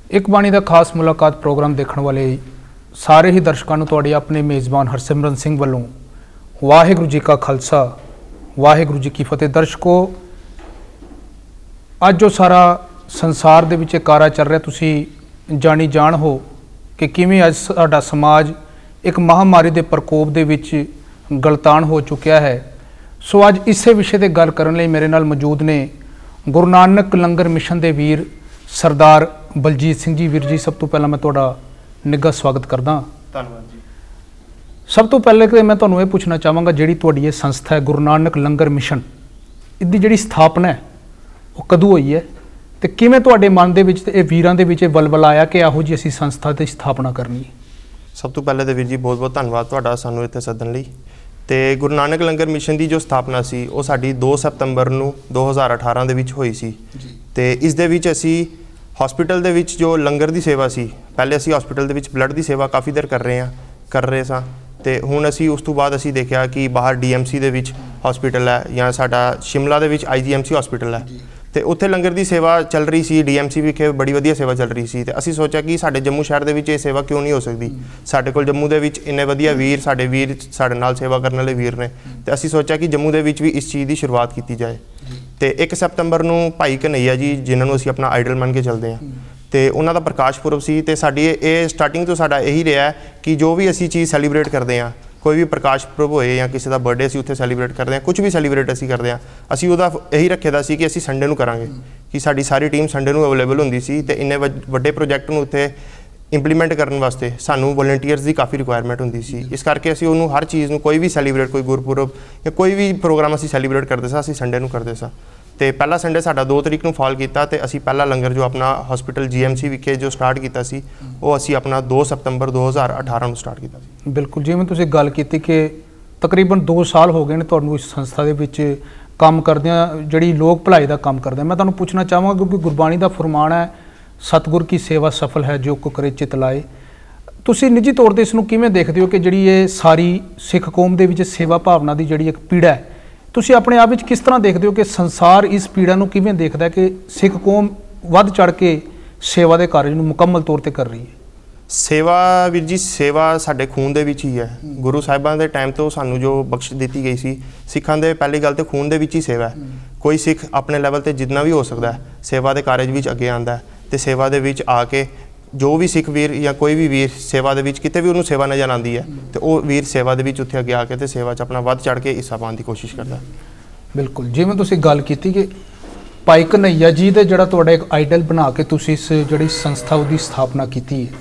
ਇੱਕ ਬਾਣੀ ਦਾ ਖਾਸ ਮੁਲਾਕਾਤ ਪ੍ਰੋਗਰਾਮ ਦੇਖਣ ਵਾਲੇ ਸਾਰੇ ਹੀ ਦਰਸ਼ਕਾਂ ਨੂੰ ਤੁਹਾਡੇ ਆਪਣੇ ਮੇਜ਼ਬਾਨ ਹਰਸਿਮਰਨ ਸਿੰਘ ਵੱਲੋਂ ਵਾਹਿਗੁਰੂ ਜੀ ਕਾ ਖਾਲਸਾ ਵਾਹਿਗੁਰੂ ਜੀ ਕੀ ਫਤਿਹ। ਦਰਸ਼ਕੋ, ਅੱਜ ਜੋ ਸਾਰਾ ਸੰਸਾਰ ਦੇ ਵਿੱਚ ਕਾਰਾ ਚੱਲ ਰਿਹਾ, ਤੁਸੀਂ ਜਾਣੀ ਜਾਣ ਹੋ ਕਿ ਕਿਵੇਂ ਅੱਜ ਸਾਡਾ ਸਮਾਜ ਇੱਕ ਮਹਾਮਾਰੀ ਦੇ ਪ੍ਰਕੋਪ ਦੇ ਵਿੱਚ ਗਲਤਾਨ ਹੋ ਚੁੱਕਿਆ ਹੈ। ਸੋ ਅੱਜ ਇਸੇ ਵਿਸ਼ੇ 'ਤੇ ਗੱਲ ਕਰਨ ਲਈ ਮੇਰੇ ਨਾਲ ਮੌਜੂਦ ਨੇ ਗੁਰੂ ਨਾਨਕ ਲੰਗਰ ਮਿਸ਼ਨ ਦੇ ਵੀਰ ਸਰਦਾਰ ਬਲਜੀਤ ਸਿੰਘ ਜੀ। ਵੀਰ ਜੀ, ਸਭ ਤੋਂ ਪਹਿਲਾਂ ਮੈਂ ਤੁਹਾਡਾ ਨਿੱਘਾ ਸਵਾਗਤ ਕਰਦਾ। ਧੰਨਵਾਦ ਜੀ। ਸਭ ਤੋਂ ਪਹਿਲੇ ਕਿ ਮੈਂ ਤੁਹਾਨੂੰ ਇਹ ਪੁੱਛਣਾ ਚਾਹਾਂਗਾ, ਜਿਹੜੀ ਤੁਹਾਡੀ ਇਹ ਸੰਸਥਾ ਹੈ ਗੁਰੂ ਨਾਨਕ ਲੰਗਰ ਮਿਸ਼ਨ, ਇਹਦੀ ਜਿਹੜੀ ਸਥਾਪਨਾ ਹੈ ਉਹ ਕਦੋਂ ਹੋਈ ਹੈ ਤੇ ਕਿਵੇਂ ਤੁਹਾਡੇ ਮਨ ਦੇ ਵਿੱਚ ਤੇ ਇਹ ਵੀਰਾਂ ਦੇ ਵਿੱਚ ਇਹ ਬਲਬਲਾ ਆਇਆ ਕਿ ਇਹੋ ਜਿਹੀ ਅਸੀਂ ਸੰਸਥਾ ਦੀ ਸਥਾਪਨਾ ਕਰਨੀ ਹੈ? ਸਭ ਤੋਂ ਪਹਿਲੇ ਤਾਂ ਵੀਰ ਜੀ ਬਹੁਤ ਬਹੁਤ ਧੰਨਵਾਦ ਤੁਹਾਡਾ ਸਾਨੂੰ ਇੱਥੇ ਸੱਦਣ ਲਈ। ਤੇ ਗੁਰੂ ਨਾਨਕ ਲੰਗਰ ਮਿਸ਼ਨ ਦੀ ਜੋ ਸਥਾਪਨਾ ਸੀ ਉਹ ਸਾਡੀ 2 ਸਤੰਬਰ ਨੂੰ 2018 ਦੇ ਵਿੱਚ ਹੋਈ ਸੀ। ਤੇ ਇਸ ਦੇ ਵਿੱਚ ਅਸੀਂ ਹਸਪੀਟਲ ਦੇ ਵਿੱਚ ਜੋ ਲੰਗਰ ਦੀ ਸੇਵਾ ਸੀ, ਪਹਿਲੇ ਅਸੀਂ ਹਸਪੀਟਲ ਦੇ ਵਿੱਚ ਬਲੱਡ ਦੀ ਸੇਵਾ ਕਾਫੀ ਦੇਰ ਕਰ ਰਹੇ ਸਾਂ। ਤੇ ਹੁਣ ਅਸੀਂ ਉਸ ਤੋਂ ਬਾਅਦ ਅਸੀਂ ਦੇਖਿਆ ਕਿ ਬਾਹਰ DMC ਦੇ ਵਿੱਚ ਹਸਪੀਟਲ ਹੈ ਜਾਂ ਸਾਡਾ ਸ਼ਿਮਲਾ ਦੇ ਵਿੱਚ IGMC ਹਸਪੀਟਲ ਹੈ, ਤੇ ਉੱਥੇ ਲੰਗਰ ਦੀ ਸੇਵਾ ਚੱਲ ਰਹੀ ਸੀ। DMC ਵਿਖੇ ਬੜੀ ਵਧੀਆ ਸੇਵਾ ਚੱਲ ਰਹੀ ਸੀ। ਤੇ ਅਸੀਂ ਸੋਚਿਆ ਕਿ ਸਾਡੇ ਜੰਮੂ ਸ਼ਹਿਰ ਦੇ ਵਿੱਚ ਇਹ ਸੇਵਾ ਕਿਉਂ ਨਹੀਂ ਹੋ ਸਕਦੀ। ਸਾਡੇ ਕੋਲ ਜੰਮੂ ਦੇ ਵਿੱਚ ਇੰਨੇ ਵਧੀਆ ਵੀਰ, ਸਾਡੇ ਵੀਰ ਸਾਡੇ ਨਾਲ ਸੇਵਾ ਕਰਨ ਵਾਲੇ ਵੀਰ ਨੇ, ਤੇ ਅਸੀਂ ਸੋਚਿਆ ਕਿ ਜੰਮੂ ਦੇ ਵਿੱਚ ਵੀ ਇਸ ਚੀਜ਼ ਦੀ ਸ਼ੁਰੂਆਤ ਕੀਤੀ ਜਾਏ। ਤੇ 1 ਸਤੰਬਰ ਨੂੰ ਭਾਈ ਕਨਈਆ ਜੀ, ਜਿਨ੍ਹਾਂ ਨੂੰ ਅਸੀਂ ਆਪਣਾ ਆਈਡਲ ਮੰਨ ਕੇ ਚੱਲਦੇ ਹਾਂ, ਤੇ ਉਹਨਾਂ ਦਾ ਪ੍ਰਕਾਸ਼ ਪੁਰਬ ਸੀ। ਤੇ ਸਾਡੀ ਇਹ ਸਟਾਰਟਿੰਗ ਤੋਂ ਸਾਡਾ ਇਹੀ ਰਿਹਾ ਕਿ ਜੋ ਵੀ ਅਸੀਂ ਚੀਜ਼ ਸੈਲੀਬ੍ਰੇਟ ਕਰਦੇ ਹਾਂ, ਕੋਈ ਵੀ ਪ੍ਰਕਾਸ਼ ਪੁਰਬ ਹੋਏ ਜਾਂ ਕਿਸੇ ਦਾ ਬਰਥਡੇ ਅਸੀਂ ਉੱਥੇ ਸੈਲੀਬ੍ਰੇਟ ਕਰਦੇ ਹਾਂ, ਕੁਝ ਵੀ ਸੈਲੀਬ੍ਰੇਟ ਅਸੀਂ ਕਰਦੇ ਹਾਂ, ਅਸੀਂ ਉਹਦਾ ਇਹੀ ਰੱਖਿਆ ਦਾ ਸੀ ਕਿ ਅਸੀਂ ਸੰਡੇ ਨੂੰ ਕਰਾਂਗੇ, ਕਿ ਸਾਡੀ ਸਾਰੀ ਟੀਮ ਸੰਡੇ ਨੂੰ ਅਵੇਲੇਬਲ ਹੁੰਦੀ ਸੀ। ਤੇ ਇੰਨੇ ਵੱਡੇ ਪ੍ਰੋਜੈਕਟ ਨੂੰ ਉੱਥੇ ਇੰਪਲੀਮੈਂਟ ਕਰਨ ਵਾਸਤੇ ਸਾਨੂੰ ਵੋਲੰਟੀਅਰਸ ਦੀ ਕਾਫੀ ਰਿਕੁਆਇਰਮੈਂਟ ਹੁੰਦੀ ਸੀ। ਇਸ ਕਰਕੇ ਅਸੀਂ ਉਹਨੂੰ ਹਰ ਚੀਜ਼ ਨੂੰ, ਕੋਈ ਵੀ ਸੈਲੀਬ੍ਰੇਟ, ਕੋਈ ਗੁਰਪੁਰਬ ਜਾਂ ਕੋਈ ਵੀ ਪ੍ਰੋਗਰਾਮ ਅਸੀਂ ਸੈਲੀਬ੍ਰੇਟ ਕਰਦੇ ਸਾਂ, ਅਸੀਂ ਸੰਡੇ ਨੂੰ ਕਰਦੇ ਸਾਂ। ਤੇ ਪਹਿਲਾ ਸੰਡੇ ਸਾਡਾ 2 ਤਰੀਕ ਨੂੰ ਫਾਲ ਕੀਤਾ। ਤੇ ਅਸੀਂ ਪਹਿਲਾ ਲੰਗਰ ਜੋ ਆਪਣਾ ਹਸਪੀਟਲ GMC ਵਿਖੇ ਜੋ ਸਟਾਰਟ ਕੀਤਾ ਸੀ, ਉਹ ਅਸੀਂ ਆਪਣਾ 2 ਸਤੰਬਰ 2018 ਨੂੰ ਸਟਾਰਟ ਕੀਤਾ ਸੀ। ਬਿਲਕੁਲ, ਜਿਵੇਂ ਤੁਸੀਂ ਗੱਲ ਕੀਤੀ ਕਿ ਤਕਰੀਬਨ 2 ਸਾਲ ਹੋ ਗਏ ਨੇ ਤੁਹਾਨੂੰ ਇਸ ਸੰਸਥਾ ਦੇ ਵਿੱਚ ਕੰਮ ਕਰਦਿਆਂ, ਜਿਹੜੀ ਲੋਕ ਭਲਾਈ ਦਾ ਕੰਮ ਕਰਦਿਆਂ। ਮੈਂ ਤੁਹਾਨੂੰ ਪੁੱਛਣਾ ਚਾਹਾਂਗਾ, ਕਿਉਂਕਿ ਗੁਰਬਾਣੀ ਦਾ ਫਰਮਾਨ ਹੈ, ਸਤਿਗੁਰ ਕੀ ਸੇਵਾ ਸਫਲ ਹੈ ਜੋ ਕੋ ਕਰੇ ਚਿਤ ਲਾਏ। ਤੁਸੀਂ ਨਿੱਜੀ ਤੌਰ 'ਤੇ ਇਸ ਨੂੰ ਕਿਵੇਂ ਦੇਖਦੇ ਹੋ ਕਿ ਜਿਹੜੀ ਇਹ ਸਾਰੀ ਸਿੱਖ ਕੌਮ ਦੇ ਵਿੱਚ ਸੇਵਾ ਭਾਵਨਾ ਦੀ ਜਿਹੜੀ ਇੱਕ ਪੀੜਾ ਹੈ, ਤੁਸੀਂ ਆਪਣੇ ਆਪ ਵਿੱਚ ਕਿਸ ਤਰ੍ਹਾਂ ਦੇਖਦੇ ਹੋ ਕਿ ਸੰਸਾਰ ਇਸ ਪੀੜਾ ਨੂੰ ਕਿਵੇਂ ਦੇਖਦਾ ਕਿ ਸਿੱਖ ਕੌਮ ਵੱਧ ਚੜ੍ਹ ਕੇ ਸੇਵਾ ਦੇ ਕਾਰਜ ਨੂੰ ਮੁਕੰਮਲ ਤੌਰ 'ਤੇ ਕਰ ਰਹੀ ਹੈ? ਸੇਵਾ ਵੀਰ ਜੀ, ਸੇਵਾ ਸਾਡੇ ਖੂਨ ਦੇ ਵਿੱਚ ਹੀ ਹੈ। ਗੁਰੂ ਸਾਹਿਬਾਂ ਦੇ ਟਾਈਮ ਤੋਂ ਸਾਨੂੰ ਜੋ ਬਖਸ਼ ਦਿੱਤੀ ਗਈ ਸੀ, ਸਿੱਖਾਂ ਦੇ ਪਹਿਲੀ ਗੱਲ ਤੇ ਖੂਨ ਦੇ ਵਿੱਚ ਹੀ ਸੇਵਾ ਹੈ। ਕੋਈ ਸਿੱਖ ਆਪਣੇ ਲੈਵਲ ਤੇ ਜਿੰਨਾ ਵੀ ਹੋ ਸਕਦਾ ਹੈ ਸੇਵਾ ਦੇ ਕਾਰਜ ਵਿੱਚ ਅੱਗੇ ਆਉਂਦਾ ਹੈ। ਤੇ ਸੇਵਾ ਦੇ ਵਿੱਚ ਆ ਕੇ ਜੋ ਵੀ ਸਿੱਖ ਵੀਰ ਜਾਂ ਕੋਈ ਵੀ ਵੀਰ ਸੇਵਾ ਦੇ ਵਿੱਚ ਕਿਤੇ ਵੀ ਉਹਨੂੰ ਸੇਵਾ ਨਜ਼ਰ ਆਉਂਦੀ ਹੈ, ਤੇ ਉਹ ਵੀਰ ਸੇਵਾ ਦੇ ਵਿੱਚ ਉੱਥੇ ਅੱਗੇ ਆ ਕੇ ਤੇ ਸੇਵਾ 'ਚ ਆਪਣਾ ਵੱਧ ਚੜ੍ਹ ਕੇ ਹਿੱਸਾ ਪਾਉਣ ਦੀ ਕੋਸ਼ਿਸ਼ ਕਰਦਾ। ਬਿਲਕੁਲ, ਜਿਵੇਂ ਤੁਸੀਂ ਗੱਲ ਕੀਤੀ ਕਿ ਭਾਈ ਕਨਈਆ ਜੀ ਦੇ ਜਿਹੜਾ ਤੁਹਾਡਾ ਇੱਕ ਆਈਡਲ ਬਣਾ ਕੇ ਤੁਸੀਂ ਇਸ ਜਿਹੜੀ ਸੰਸਥਾ ਉਹਦੀ ਸਥਾਪਨਾ ਕੀਤੀ ਹੈ,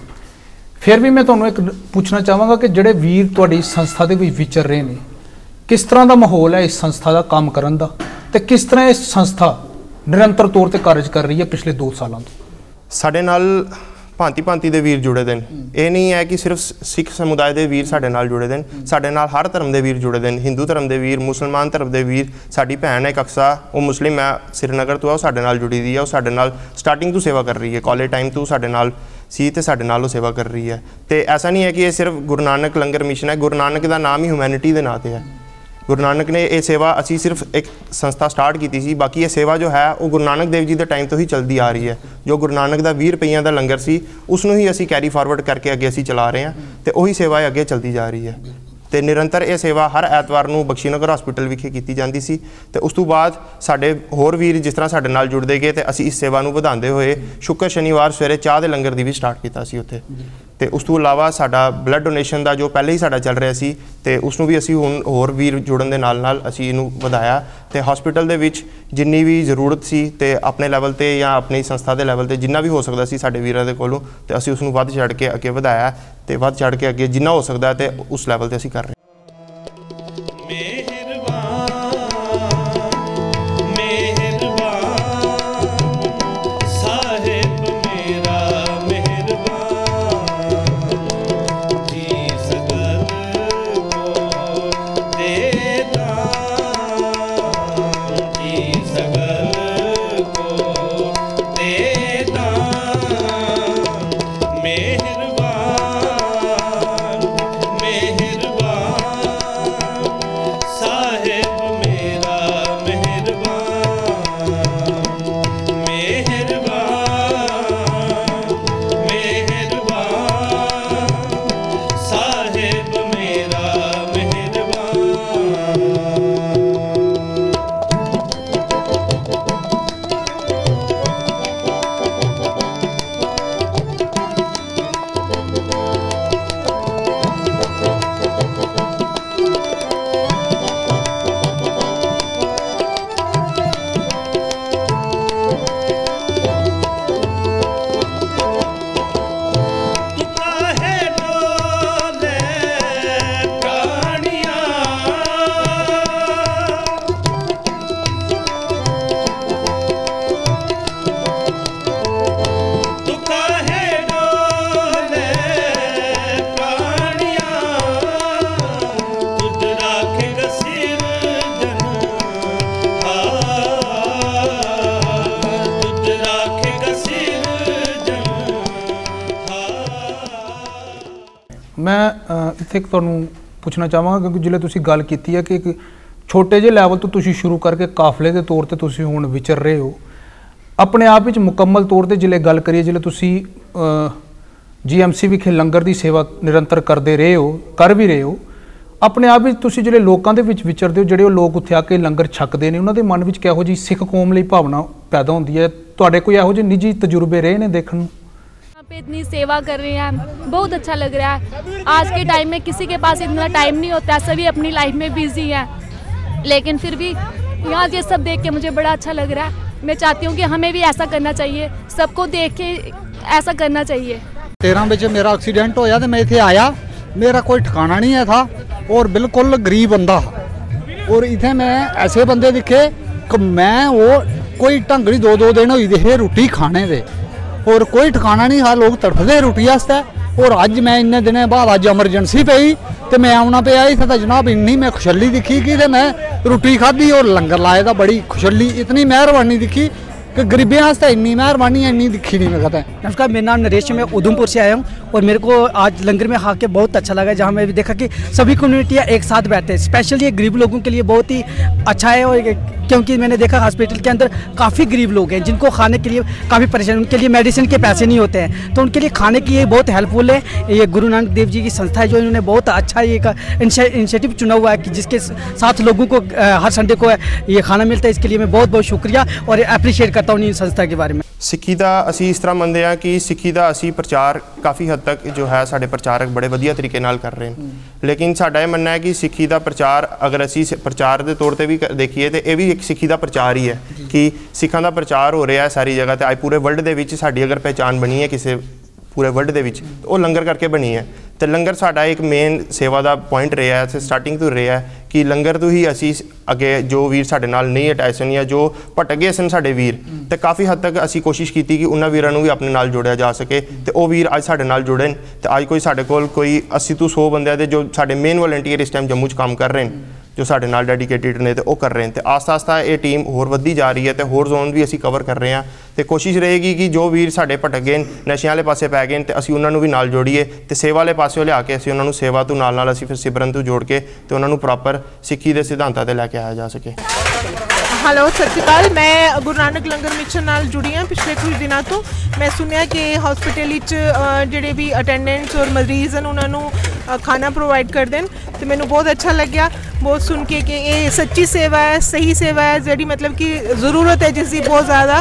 ਫਿਰ ਵੀ ਮੈਂ ਤੁਹਾਨੂੰ ਇੱਕ ਪੁੱਛਣਾ ਚਾਹਾਂਗਾ ਕਿ ਜਿਹੜੇ ਵੀਰ ਤੁਹਾਡੀ ਸੰਸਥਾ ਦੇ ਵਿੱਚ ਵਿਚਰ ਰਹੇ ਨੇ, ਕਿਸ ਤਰ੍ਹਾਂ ਦਾ ਮਾਹੌਲ ਹੈ ਇਸ ਸੰਸਥਾ ਦਾ ਕੰਮ ਕਰਨ ਦਾ, ਤੇ ਕਿਸ ਤਰ੍ਹਾਂ ਇਹ ਸੰਸਥਾ ਨਿਰੰਤਰ ਤੌਰ 'ਤੇ ਕਾਰਜ ਕਰ ਰਹੀ ਹੈ ਪਿਛਲੇ 2 ਸਾਲਾਂ ਤੋਂ? ਸਾਡੇ ਨਾਲ ਭਾਂਤੀ ਦੇ ਵੀਰ ਜੁੜੇ ਦੇ ਨੇ। ਇਹ ਨਹੀਂ ਹੈ ਕਿ ਸਿਰਫ ਸਿੱਖ ਸਮੁਦਾਇ ਦੇ ਵੀਰ ਸਾਡੇ ਨਾਲ ਜੁੜੇ ਦੇ ਨੇ, ਸਾਡੇ ਨਾਲ ਹਰ ਧਰਮ ਦੇ ਵੀਰ ਜੁੜੇ ਦੇ ਨੇ। ਹਿੰਦੂ ਧਰਮ ਦੇ ਵੀਰ, ਮੁਸਲਮਾਨ ਧਰਮ ਦੇ ਵੀਰ। ਸਾਡੀ ਭੈਣ ਹੈ ਕਕਸਾ, ਉਹ ਮੁਸਲਿਮ ਹੈ, ਸ੍ਰੀਨਗਰ ਤੋਂ ਆ, ਉਹ ਸਾਡੇ ਨਾਲ ਜੁੜੀ ਦੀ ਹੈ। ਉਹ ਸਾਡੇ ਨਾਲ ਸਟਾਰਟਿੰਗ ਤੋਂ ਸੇਵਾ ਕਰ ਰਹੀ ਹੈ, ਕਾਲਜ ਟਾਈਮ ਤੋਂ ਸਾਡੇ ਨਾਲ ਸੀ ਤੇ ਸਾਡੇ ਨਾਲ ਉਹ ਸੇਵਾ ਕਰ ਰਹੀ ਹੈ। ਤੇ ਐਸਾ ਨਹੀਂ ਹੈ ਕਿ ਇਹ ਸਿਰਫ ਗੁਰੂ ਨਾਨਕ ਲੰਗਰ ਮਿਸ਼ਨ ਹੈ। ਗੁਰੂ ਨਾਨਕ ਦਾ ਨਾਮ ਹੀ ਹਿਊਮੈਨਿਟੀ ਦੇ ਨਾਂ 'ਤੇ ਹੈ। ਗੁਰੂ ਨਾਨਕ ਨੇ ਇਹ ਸੇਵਾ, ਅਸੀਂ ਸਿਰਫ ਇੱਕ ਸੰਸਥਾ ਸਟਾਰਟ ਕੀਤੀ ਸੀ, ਬਾਕੀ ਇਹ ਸੇਵਾ ਜੋ ਹੈ ਉਹ ਗੁਰੂ ਨਾਨਕ ਦੇਵ ਜੀ ਦੇ ਟਾਈਮ ਤੋਂ ਹੀ ਚੱਲਦੀ ਆ ਰਹੀ ਹੈ। ਜੋ ਗੁਰੂ ਨਾਨਕ ਦਾ 20 ਰੁਪਈਆਂ ਦਾ ਲੰਗਰ ਸੀ, ਉਸ ਨੂੰ ਹੀ ਅਸੀਂ ਕੈਰੀ ਫਾਰਵਰਡ ਕਰਕੇ ਅੱਗੇ ਅਸੀਂ ਚਲਾ ਰਹੇ ਹਾਂ, ਤੇ ਉਹੀ ਸੇਵਾ ਅੱਗੇ ਚੱਲਦੀ ਜਾ ਰਹੀ ਹੈ। ਤੇ ਨਿਰੰਤਰ ਇਹ ਸੇਵਾ ਹਰ ਐਤਵਾਰ ਨੂੰ ਬਖਸ਼ੀਨਗਰ ਹਸਪੀਟਲ ਵਿਖੇ ਕੀਤੀ ਜਾਂਦੀ ਸੀ। ਤੇ ਉਸ ਤੋਂ ਬਾਅਦ ਸਾਡੇ ਹੋਰ ਵੀਰ ਜਿਸ ਤਰ੍ਹਾਂ ਸਾਡੇ ਨਾਲ ਜੁੜਦੇ ਗਏ, ਤੇ ਅਸੀਂ ਇਸ ਸੇਵਾ ਨੂੰ ਵਧਾਉਂਦੇ ਹੋਏ ਸ਼ੁੱਕਰ ਸ਼ਨੀਵਾਰ ਸਵੇਰੇ ਚਾਹ ਦੇ ਲੰਗਰ ਦੀ ਵੀ ਸਟਾਰਟ ਕੀਤਾ ਸੀ ਉੱਥੇ। ਤੇ ਉਸ ਤੋਂ ਇਲਾਵਾ ਸਾਡਾ ਬਲੱਡ ਡੋਨੇਸ਼ਨ ਦਾ ਜੋ ਪਹਿਲੇ ਹੀ ਸਾਡਾ ਚੱਲ ਰਿਹਾ ਸੀ, ਤੇ ਉਸ ਨੂੰ ਵੀ ਅਸੀਂ ਹੁਣ ਹੋਰ ਵੀਰ ਜੁੜਨ ਦੇ ਨਾਲ ਅਸੀਂ ਇਹਨੂੰ ਵਧਾਇਆ। ਤੇ ਹਸਪੀਟਲ ਦੇ ਵਿੱਚ ਜਿੰਨੀ ਵੀ ਜ਼ਰੂਰਤ ਸੀ, ਤੇ ਆਪਣੇ ਲੈਵਲ 'ਤੇ ਜਾਂ ਆਪਣੀ ਸੰਸਥਾ ਦੇ ਲੈਵਲ 'ਤੇ ਜਿੰਨਾ ਵੀ ਹੋ ਸਕਦਾ ਸੀ ਸਾਡੇ ਵੀਰਾਂ ਦੇ ਕੋਲੋਂ, ਤੇ ਅਸੀਂ ਉਸ ਨੂੰ ਵੱਧ ਚੜ੍ਹ ਕੇ ਅੱਗੇ ਵਧਾਇਆ। ਤੇ ਵੱਧ ਚੜ੍ਹ ਕੇ ਅੱਗੇ ਜਿੰਨਾ ਹੋ ਸਕਦਾ ਤੇ ਉਸ ਲੈਵਲ 'ਤੇ ਅਸੀਂ ਕਰ ਰਹੇ ਹਾਂ। मैं ਇੱਥੇ ਤੁਹਾਨੂੰ ਪੁੱਛਣਾ ਚਾਹਾਂਗਾ ਕਿਉਂਕਿ ਜਿਵੇਂ ਤੁਸੀਂ ਗੱਲ ਕੀਤੀ ਹੈ ਕਿ ਇੱਕ ਛੋਟੇ ਜਿਹੇ ਲੈਵਲ ਤੋਂ ਤੁਸੀਂ ਸ਼ੁਰੂ ਕਰਕੇ ਕਾਫਲੇ ਦੇ ਤੌਰ ਤੇ ਤੁਸੀਂ ਹੁਣ ਵਿਚਰ ਰਹੇ ਹੋ, ਆਪਣੇ ਆਪ ਵਿੱਚ ਮੁਕੰਮਲ ਤੌਰ ਤੇ ਜਿਵੇਂ ਗੱਲ ਕਰੀਏ, ਜਿਵੇਂ ਤੁਸੀਂ GMC ਵਿਖੇ ਲੰਗਰ ਦੀ ਸੇਵਾ ਨਿਰੰਤਰ ਕਰਦੇ ਰਹੇ ਹੋ, ਕਰ ਵੀ ਰਹੇ ਹੋ, ਆਪਣੇ ਆਪ ਵਿੱਚ ਤੁਸੀਂ ਜਿਹੜੇ ਲੋਕਾਂ ਦੇ ਵਿੱਚ ਵਿਚਰਦੇ ਹੋ, ਜਿਹੜੇ ਉਹ ਲੋਕ ਉੱਥੇ ਆ ਕੇ ਲੰਗਰ ਛਕਦੇ ਨੇ, ਉਹਨਾਂ ਦੇ ਮਨ ਵਿੱਚ ਕਿਹੋ ਜਿਹੀ ਸਿੱਖ ਕੌਮ ਲਈ ਭਾਵਨਾ ਪੈਦਾ ਹੁੰਦੀ ਹੈ? ਤੁਹਾਡੇ ਕੋਈ ਇਹੋ ਜਿਹੇ ਨਿੱਜੀ ਤਜਰਬੇ ਰਹੇ ਨੇ ਦੇਖਣ ਨੂੰ? पे इतनी सेवा कर रहे हैं, बहुत अच्छा लग रहा है। आज के टाइम में किसी के पास इतना टाइम नहीं होता है, सभी अपनी लाइफ में बिजी हैं, लेकिन फिर भी यहाँ ये सब देख के मुझे बड़ा अच्छा लग रहा है। मैं चाहती हूँ कि हमें भी ऐसा करना चाहिए, सबको देख के ऐसा करना चाहिए। 13 बजे मेरा एक्सीडेंट होया तो मैं इतने आया, मेरा कोई ठिकाना नहीं है था और बिल्कुल गरीब बंदा, और इतने मैं ऐसे बंदे दिखे कि मैं वो कोई ढंग नहीं 2-2 दिन हुई दिखे रोटी खाने दे, और कोई ठिकाना नहीं हा, लोग तड़फदे रोटी वास्ते। और अज मैं इन्ने दिनों बाद अज एमरजेंसी पई तो मैं आना पे आई था, जनाब इन्नी मैं खुशली दिखी कि मैं रोटी खाधी और लंगर लाए था, बड़ी खुशली, इतनी मेहरबानी दिखी कि गरीबों वास्ते इन्नी मेहरबानी इन्नी दिखी नहीं मैं कहता। नमस्कार, मेरा नाम नरेश है, मैं उधमपुर से आया हूँ और मेरे को आज लंगर में खा के बहुत अच्छा लगा, जहाँ मैं भी देखा कि सभी कम्युनिटियाँ एक साथ बैठते हैं। स्पेशली ये गरीब लोगों के लिए बहुत ही अच्छा है, और क्योंकि मैंने देखा हॉस्पिटल के अंदर काफ़ी गरीब लोग हैं जिनको खाने के लिए काफ़ी परेशान, उनके लिए मेडिसिन के पैसे नहीं होते हैं, तो उनके लिए खाने की ये बहुत हेल्पफुल है। ये गुरु नानक देव जी की संस्था है जो इन्होंने बहुत अच्छा ये इनिशिएटिव चुना हुआ है कि जिसके साथ लोगों को हर संडे को ये खाना मिलता है। इसके लिए मैं बहुत बहुत शुक्रिया और अप्रिशिएट करता हूँ इस संस्था के बारे में। ਸਿੱਖੀ ਦਾ ਅਸੀਂ ਇਸ ਤਰ੍ਹਾਂ ਮੰਨਦੇ ਹਾਂ ਕਿ ਸਿੱਖੀ ਦਾ ਅਸੀਂ ਪ੍ਰਚਾਰ ਕਾਫੀ ਹੱਦ ਤੱਕ ਜੋ ਹੈ ਸਾਡੇ ਪ੍ਰਚਾਰਕ ਬੜੇ ਵਧੀਆ ਤਰੀਕੇ ਨਾਲ ਕਰ ਰਹੇ ਨੇ, ਲੇਕਿਨ ਸਾਡਾ ਇਹ ਮੰਨਣਾ ਹੈ ਕਿ ਸਿੱਖੀ ਦਾ ਪ੍ਰਚਾਰ ਅਗਰ ਅਸੀਂ ਪ੍ਰਚਾਰ ਦੇ ਤੌਰ ਤੇ ਵੀ ਦੇਖੀਏ ਤੇ ਇਹ ਵੀ ਇੱਕ ਸਿੱਖੀ ਦਾ ਪ੍ਰਚਾਰ ਹੀ ਹੈ ਕਿ ਸਿੱਖਾਂ ਦਾ ਪ੍ਰਚਾਰ ਹੋ ਰਿਹਾ ਹੈ ਸਾਰੀ ਜਗ੍ਹਾ ਤੇ। ਅੱਜ ਪੂਰੇ ਵਰਲਡ ਦੇ ਵਿੱਚ ਸਾਡੀ ਅਗਰ ਪਹਿਚਾਣ ਬਣੀ ਹੈ ਕਿਸੇ ਪੂਰੇ ਵਰਲਡ ਦੇ ਵਿੱਚ, ਉਹ ਲੰਗਰ ਕਰਕੇ ਬਣੀ ਹੈ। ਤੇ ਲੰਗਰ ਸਾਡਾ ਇੱਕ ਮੇਨ ਸੇਵਾ ਦਾ ਪੁਆਇੰਟ ਰਿਹਾ ਹੈ, ਸਟਾਰਟਿੰਗ ਤੋਂ ਰਿਹਾ ਹੈ ਕਿ ਲੰਗਰ ਤੋਂ ਹੀ ਅਸੀਂ ਅੱਗੇ ਜੋ ਵੀਰ ਸਾਡੇ ਨਾਲ ਨਹੀਂ ਅਟੈਚ ਸਨ ਜਾਂ ਜੋ ਭਟਕ ਗਏ ਸਨ ਸਾਡੇ ਵੀਰ, ਤੇ ਕਾਫੀ ਹੱਦ ਤੱਕ ਅਸੀਂ ਕੋਸ਼ਿਸ਼ ਕੀਤੀ ਕਿ ਉਹਨਾਂ ਵੀਰਾਂ ਨੂੰ ਵੀ ਆਪਣੇ ਨਾਲ ਜੋੜਿਆ ਜਾ ਸਕੇ, ਤੇ ਉਹ ਵੀਰ ਅੱਜ ਸਾਡੇ ਨਾਲ ਜੁੜੇ ਨੇ। ਤੇ ਅੱਜ ਕੋਈ ਸਾਡੇ ਕੋਲ ਕੋਈ 80 ਤੋਂ 100 ਬੰਦਿਆਂ ਦੇ ਜੋ ਸਾਡੇ ਮੇਨ ਵਲੰਟੀਅਰ ਇਸ ਟਾਈਮ ਜੰਮੂ 'ਚ ਕੰਮ ਕਰ ਰਹੇ ਨੇ, ਜੋ ਸਾਡੇ ਨਾਲ ਡੈਡੀਕੇਟਿਡ ਨੇ, ਤੇ ਉਹ ਕਰ ਰਹੇ ਨੇ। ਤੇ ਆਸਤਾ ਆਸਤਾ ਇਹ ਟੀਮ ਹੋਰ ਵੱਧਦੀ ਜਾ ਰਹੀ ਹੈ ਤੇ ਹੋਰ ਜ਼ੋਨ ਵੀ ਅਸੀਂ ਕਵਰ ਕਰ ਰਹੇ ਹਾਂ, ਤੇ ਕੋਸ਼ਿਸ਼ ਰਹੇਗੀ ਕਿ ਜੋ ਵੀਰ ਸਾਡੇ ਭਟਕ ਗਏ ਨਸ਼ਿਆਂ ਵਾਲੇ ਪਾਸੇ ਪੈ ਗਏ ਤੇ ਅਸੀਂ ਉਹਨਾਂ ਨੂੰ ਵੀ ਨਾਲ ਜੋੜੀਏ, ਤੇ ਸੇਵਾ ਵਾਲੇ ਪਾਸਿਓਂ ਲਿਆ ਕੇ ਅਸੀਂ ਉਹਨਾਂ ਨੂੰ ਸੇਵਾ ਤੋਂ ਨਾਲ ਅਸੀਂ ਫਿਰ ਸਿਮਰਨ ਤੋਂ ਜੋੜ ਕੇ ਤੇ ਉਹਨਾਂ ਨੂੰ ਪ੍ਰੋਪਰ ਸਿੱਖੀ ਦੇ ਸਿਧਾਂਤਾਂ ਤੇ ਲੈ ਕੇ ਆਇਆ ਜਾ ਸਕੇ। हेलो सत श्री अकाल, मैं गुरु नानक लंगर मिशन नाल जुड़ी हाँ पिछले कुछ दिनों तो। मैं सुनिया कि हॉस्पिटल जोड़े भी अटेंडेंट्स और मरीज हैं उन्होंने खाना प्रोवाइड कर दें, तो मैंने बहुत अच्छा लग्या बहुत सुन के कि ये सच्ची सेवा है, सही सेवा है, जी मतलब कि ज़रूरत है जिसकी बहुत ज़्यादा।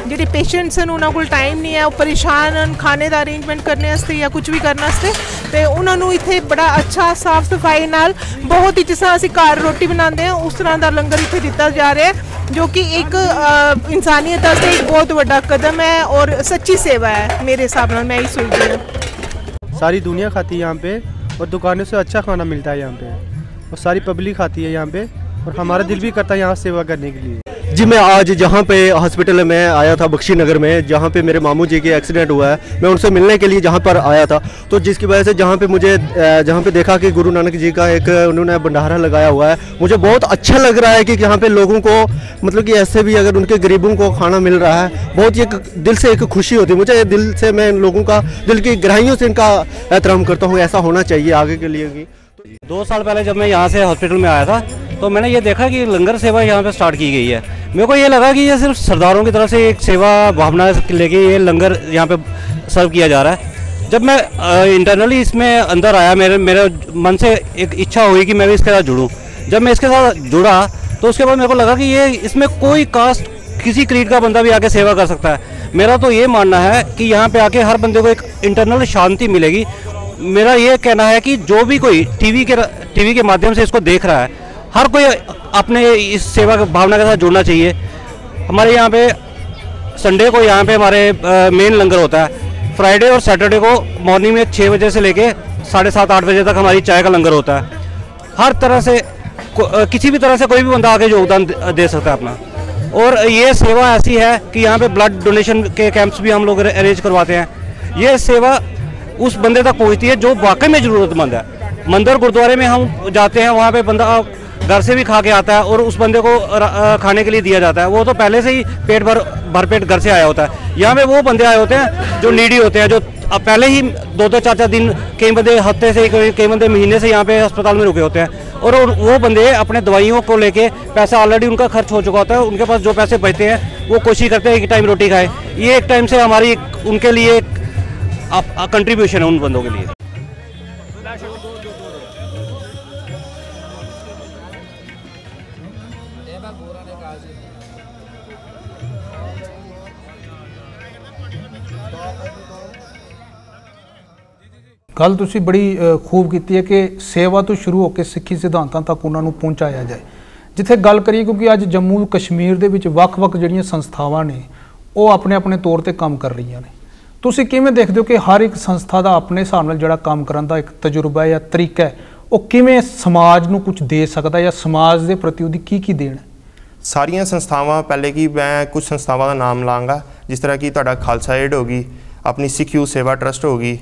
जो पेशेंट्स हैं उन्होंने कोल टाइम नहीं है, वो परेशान हैं खाने का अरेंजमेंट करने वास्ते या कुछ भी करने वास्ते, तो उन्होंने इत्थे बड़ा अच्छा साफ सफाई नाल बहुत ही जिस तरह असीं घर रोटी बनाते हैं उस तरह का लंगर इत्थे दिता जा रहा है, जो कि एक इंसानियत वास्ते एक बहुत बड़ा कदम है और सच्ची सेवा है मेरे हिसाब नाल। मैं ही सोचती हूँ सारी दुनिया खाती है यहाँ पे और दुकानों से अच्छा खाना मिलता है यहाँ पे, और सारी पब्लिक खाती है यहाँ पे, और हमारा दिल भी करता है यहाँ सेवा करने के लिए। जी मैं आज जहाँ पे हॉस्पिटल में आया था बख्शी नगर में, जहाँ पे मेरे मामू जी के एक्सीडेंट हुआ है, मैं उनसे मिलने के लिए जहाँ पर आया था, तो जिसकी वजह से जहाँ पे मुझे जहाँ पे देखा कि गुरु नानक जी का एक उन्होंने भंडारा लगाया हुआ है, मुझे बहुत अच्छा लग रहा है कि यहाँ पे लोगों को मतलब कि ऐसे भी अगर उनके गरीबों को खाना मिल रहा है, बहुत ही दिल से एक खुशी होती है मुझे, दिल से मैं इन लोगों का दिल की गहराइयों से इनका एहतराम करता हूँ। ऐसा होना चाहिए आगे के लिए भी। 2 साल पहले जब मैं यहाँ से हॉस्पिटल में आया था तो मैंने ये देखा कि लंगर सेवा यहाँ पे स्टार्ट की गई है। मेरे को ये लगा कि ये सिर्फ सरदारों की तरफ से एक सेवा भावना लेके ये लंगर यहाँ पे सर्व किया जा रहा है। जब मैं इंटरनली इसमें अंदर आया, मेरे मन से एक इच्छा हुई कि मैं भी इसके साथ जुड़ूँ। जब मैं इसके साथ जुड़ा तो उसके बाद मेरे को लगा कि ये इसमें कोई कास्ट किसी क्रीड का बंदा भी आके सेवा कर सकता है। मेरा तो ये मानना है कि यहाँ पे आके हर बंदे को एक इंटरनल शांति मिलेगी। मेरा ये कहना है कि जो भी कोई टीवी के माध्यम से इसको देख रहा है, हर कोई अपने इस सेवा भावना के साथ जुड़ना चाहिए। हमारे यहाँ पे संडे को यहाँ पे हमारे मेन लंगर होता है, फ्राइडे और सैटरडे को मॉर्निंग में 6 बजे से लेके 7:30-8 बजे तक हमारी चाय का लंगर होता है। हर तरह से किसी भी तरह से कोई भी बंदा आके योगदान दे सकता है अपना। और ये सेवा ऐसी है कि यहाँ पे ब्लड डोनेशन के कैंप्स भी हम लोग अरेंज करवाते हैं। ये सेवा उस बंदे तक पहुँचती है जो वाकई में ज़रूरतमंद है। मंदिर गुरुद्वारे में हम जाते हैं, वहाँ पे बंदा घर से भी खा के आता है और उस बंदे को खाने के लिए दिया जाता है। वो तो पहले से ही पेट भर पेट घर से आया होता है। यहाँ पे वो बंदे आए होते हैं जो नीडी होते हैं, जो अब पहले ही 2-2 4-4 दिन कई बंदे हफ्ते से कई बंदे महीने से यहाँ पे अस्पताल में रुके होते हैं, और वो बंदे अपने दवाइयों को लेके पैसा ऑलरेडी उनका खर्च हो चुका होता है, उनके पास जो पैसे बचते हैं वो कोशिश करते हैं एक टाइम रोटी खाए। ये एक टाइम से हमारी उनके लिए कंट्रीब्यूशन है उन बंदों के लिए। ਗੱਲ ਤੁਸੀਂ ਬੜੀ ਖੂਬ ਕੀਤੀ ਹੈ ਕਿ ਸੇਵਾ ਤੋਂ ਸ਼ੁਰੂ ਹੋ ਕੇ ਸਿੱਖੀ ਸਿਧਾਂਤਾਂ ਤੱਕ ਉਹਨਾਂ ਨੂੰ ਪਹੁੰਚਾਇਆ ਜਾਏ। ਜਿੱਥੇ ਗੱਲ ਕਰੀਏ, ਕਿਉਂਕਿ ਅੱਜ ਜੰਮੂ ਕਸ਼ਮੀਰ ਦੇ ਵਿੱਚ ਵੱਖ-ਵੱਖ ਜਿਹੜੀਆਂ ਸੰਸਥਾਵਾਂ ਨੇ ਉਹ ਆਪਣੇ ਤੌਰ ਤੇ ਕੰਮ ਕਰ ਰਹੀਆਂ ਨੇ, ਤੁਸੀਂ ਕਿਵੇਂ ਦੇਖਦੇ ਹੋ ਕਿ ਹਰ ਇੱਕ ਸੰਸਥਾ ਦਾ ਆਪਣੇ ਹਿਸਾਬ ਨਾਲ ਜਿਹੜਾ ਕੰਮ ਕਰਨ ਦਾ ਇੱਕ ਤਜਰਬਾ ਹੈ ਜਾਂ ਤਰੀਕਾ ਹੈ, ਉਹ ਕਿਵੇਂ ਸਮਾਜ ਨੂੰ ਕੁਝ ਦੇ ਸਕਦਾ ਜਾਂ ਸਮਾਜ ਦੇ ਪ੍ਰਤੀ ਉਹਦੀ ਕੀ ਦੇਣ ਹੈ? ਸਾਰੀਆਂ ਸੰਸਥਾਵਾਂ, ਪਹਿਲੇ ਕਿ ਮੈਂ ਕੁਝ ਸੰਸਥਾਵਾਂ ਦਾ ਨਾਮ ਲਾਂਗਾ, ਜਿਸ ਤਰ੍ਹਾਂ ਕਿ ਤੁਹਾਡਾ ਖਾਲਸਾ ਏਡ ਹੋ ਗਈ, ਆਪਣੀ ਸਿੱਖ ਯੂਥ ਸੇਵਾ ਟਰਸਟ ਹੋ ਗਈ,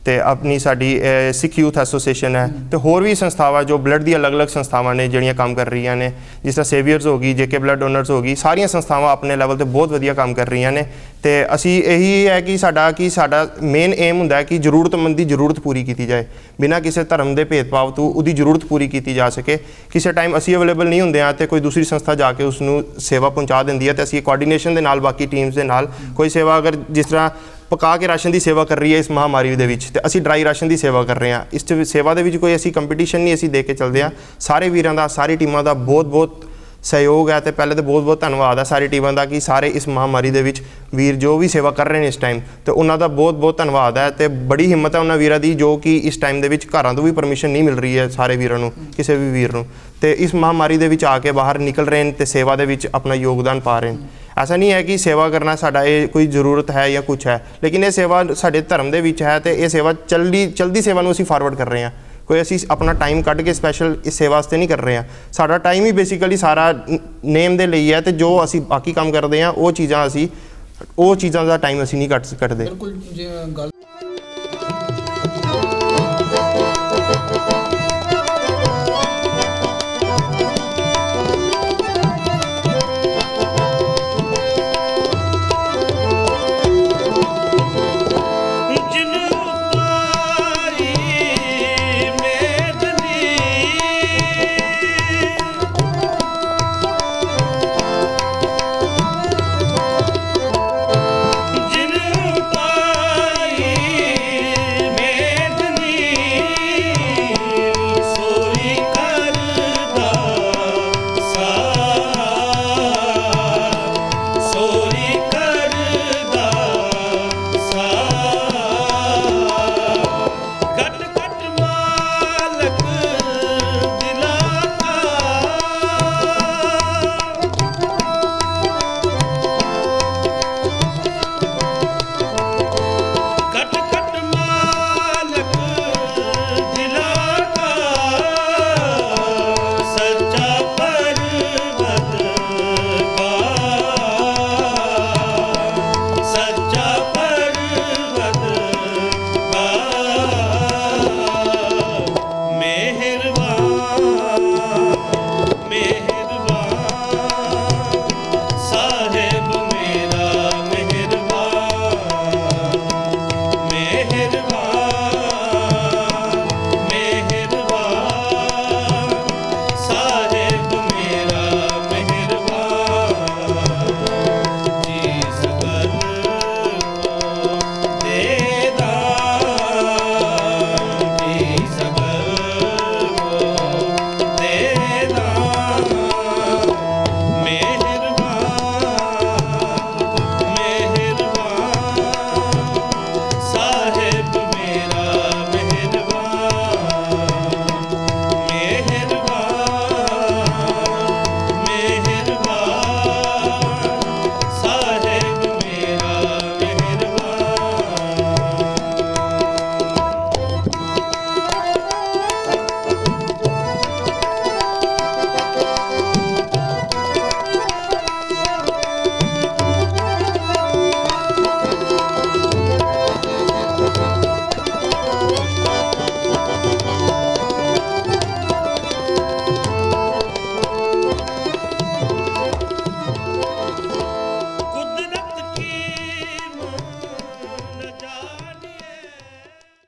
ਤੇ ਆਪਣੀ ਸਾਡੀ ਸਿੱਖ ਯੂਥ ਐਸੋਸੀਏਸ਼ਨ ਹੈ, ਤੇ ਹੋਰ ਵੀ ਸੰਸਥਾਵਾਂ ਜੋ ਬਲੱਡ ਦੀ ਅਲੱਗ-ਅਲੱਗ ਸੰਸਥਾਵਾਂ ਨੇ ਜਿਹੜੀਆਂ ਕੰਮ ਕਰ ਰਹੀਆਂ ਨੇ, ਜਿਸ ਤਰ੍ਹਾਂ ਸੇਵੀਅਰਸ ਹੋ ਗਈ, JK ਬਲੱਡ ਡੋਨਰਸ ਹੋ ਗਈ। ਸਾਰੀਆਂ ਸੰਸਥਾਵਾਂ ਆਪਣੇ ਲੈਵਲ ਤੇ ਬਹੁਤ ਵਧੀਆ ਕੰਮ ਕਰ ਰਹੀਆਂ ਨੇ, ਤੇ ਅਸੀਂ ਇਹੀ ਹੈ ਕਿ ਸਾਡਾ ਮੇਨ ਏਮ ਹੁੰਦਾ ਹੈ ਕਿ ਜ਼ਰੂਰਤਮੰਦ ਦੀ ਜ਼ਰੂਰਤ ਪੂਰੀ ਕੀਤੀ ਜਾਏ, ਬਿਨਾਂ ਕਿਸੇ ਧਰਮ ਦੇ ਭੇਦਭਾਵ ਤੋਂ ਉਹਦੀ ਜ਼ਰੂਰਤ ਪੂਰੀ ਕੀਤੀ ਜਾ ਸਕੇ। ਕਿਸੇ ਟਾਈਮ ਅਸੀਂ ਅਵੇਲੇਬਲ ਨਹੀਂ ਹੁੰਦੇ ਹਾਂ ਤੇ ਕੋਈ ਦੂਸਰੀ ਸੰਸਥਾ ਜਾ ਕੇ ਉਸ ਨੂੰ ਸੇਵਾ ਪਹੁੰਚਾ ਦਿੰਦੀ ਹੈ, ਤੇ ਅਸੀਂ ਕੋਆਰਡੀਨੇਸ਼ਨ ਦੇ ਨਾਲ ਬਾਕੀ ਟੀਮਸ ਦੇ ਨਾਲ ਕੋਈ ਸੇਵਾ, ਅਗਰ ਜਿਸ ਤਰ੍ਹਾਂ ਪਕਾ ਕੇ ਰਾਸ਼ਨ ਦੀ ਸੇਵਾ ਕਰ ਰਹੀ ਹੈ ਇਸ ਮਹਾਮਾਰੀ ਦੇ ਵਿੱਚ, ਤੇ ਅਸੀਂ ਡਰਾਈ ਰਾਸ਼ਨ ਦੀ ਸੇਵਾ ਕਰ ਰਹੇ ਹਾਂ। ਇਸ ਸੇਵਾ ਦੇ ਵਿੱਚ ਕੋਈ ਅਸੀਂ ਕੰਪੀਟੀਸ਼ਨ ਨਹੀਂ ਅਸੀਂ ਦੇ ਕੇ ਚੱਲਦੇ ਹਾਂ। ਸਾਰੇ ਵੀਰਾਂ ਦਾ, ਸਾਰੀ ਟੀਮਾਂ ਦਾ ਬਹੁਤ ਸਹਿਯੋਗ ਹੈ, ਤੇ ਪਹਿਲੇ ਤਾਂ ਬਹੁਤ ਧੰਨਵਾਦ ਹੈ ਸਾਰੀ ਟੀਮਾਂ ਦਾ ਕਿ ਸਾਰੇ ਇਸ ਮਹਾਮਾਰੀ ਦੇ ਵਿੱਚ ਵੀਰ ਜੋ ਵੀ ਸੇਵਾ ਕਰ ਰਹੇ ਨੇ ਇਸ ਟਾਈਮ, ਤੇ ਉਹਨਾਂ ਦਾ ਬਹੁਤ ਧੰਨਵਾਦ ਹੈ। ਤੇ ਬੜੀ ਹਿੰਮਤ ਹੈ ਉਹਨਾਂ ਵੀਰਾਂ ਦੀ ਜੋ ਕਿ ਇਸ ਟਾਈਮ ਦੇ ਵਿੱਚ ਘਰਾਂ ਤੋਂ ਵੀ ਪਰਮਿਸ਼ਨ ਨਹੀਂ ਮਿਲ ਰਹੀ ਹੈ ਸਾਰੇ ਵੀਰਾਂ ਨੂੰ, ਕਿਸੇ ਵੀ ਵੀਰ ਨੂੰ, ਤੇ ਇਸ ਮਹਾਮਾਰੀ ਦੇ ਵਿੱਚ ਆ ਕੇ ਬਾਹਰ ਨਿਕਲ ਰਹੇ ਨੇ ਤੇ ਸੇਵਾ ਦੇ ਵਿੱਚ ਆਪਣਾ ਯੋਗਦਾਨ ਪਾ ਰਹੇ ਨੇ। ऐसा नहीं है कि सेवा करना साडा ये कोई ज़रूरत है या कुछ है, लेकिन ये सेवा साडे धर्म दे विच है, तो ये सेवा चलदी सेवा नूं असीं फॉरवर्ड कर रहे हैं। कोई असीं अपना टाइम कढ़ के स्पैशल इस सेवा वास्ते नहीं कर रहे हैं। साडा टाइम ही बेसिकली सारा नेम दे लई है, तो जो असीं बाकी काम करते हैं वो चीज़ां दा टाइम असीं नहीं कट्टदे। बिल्कुल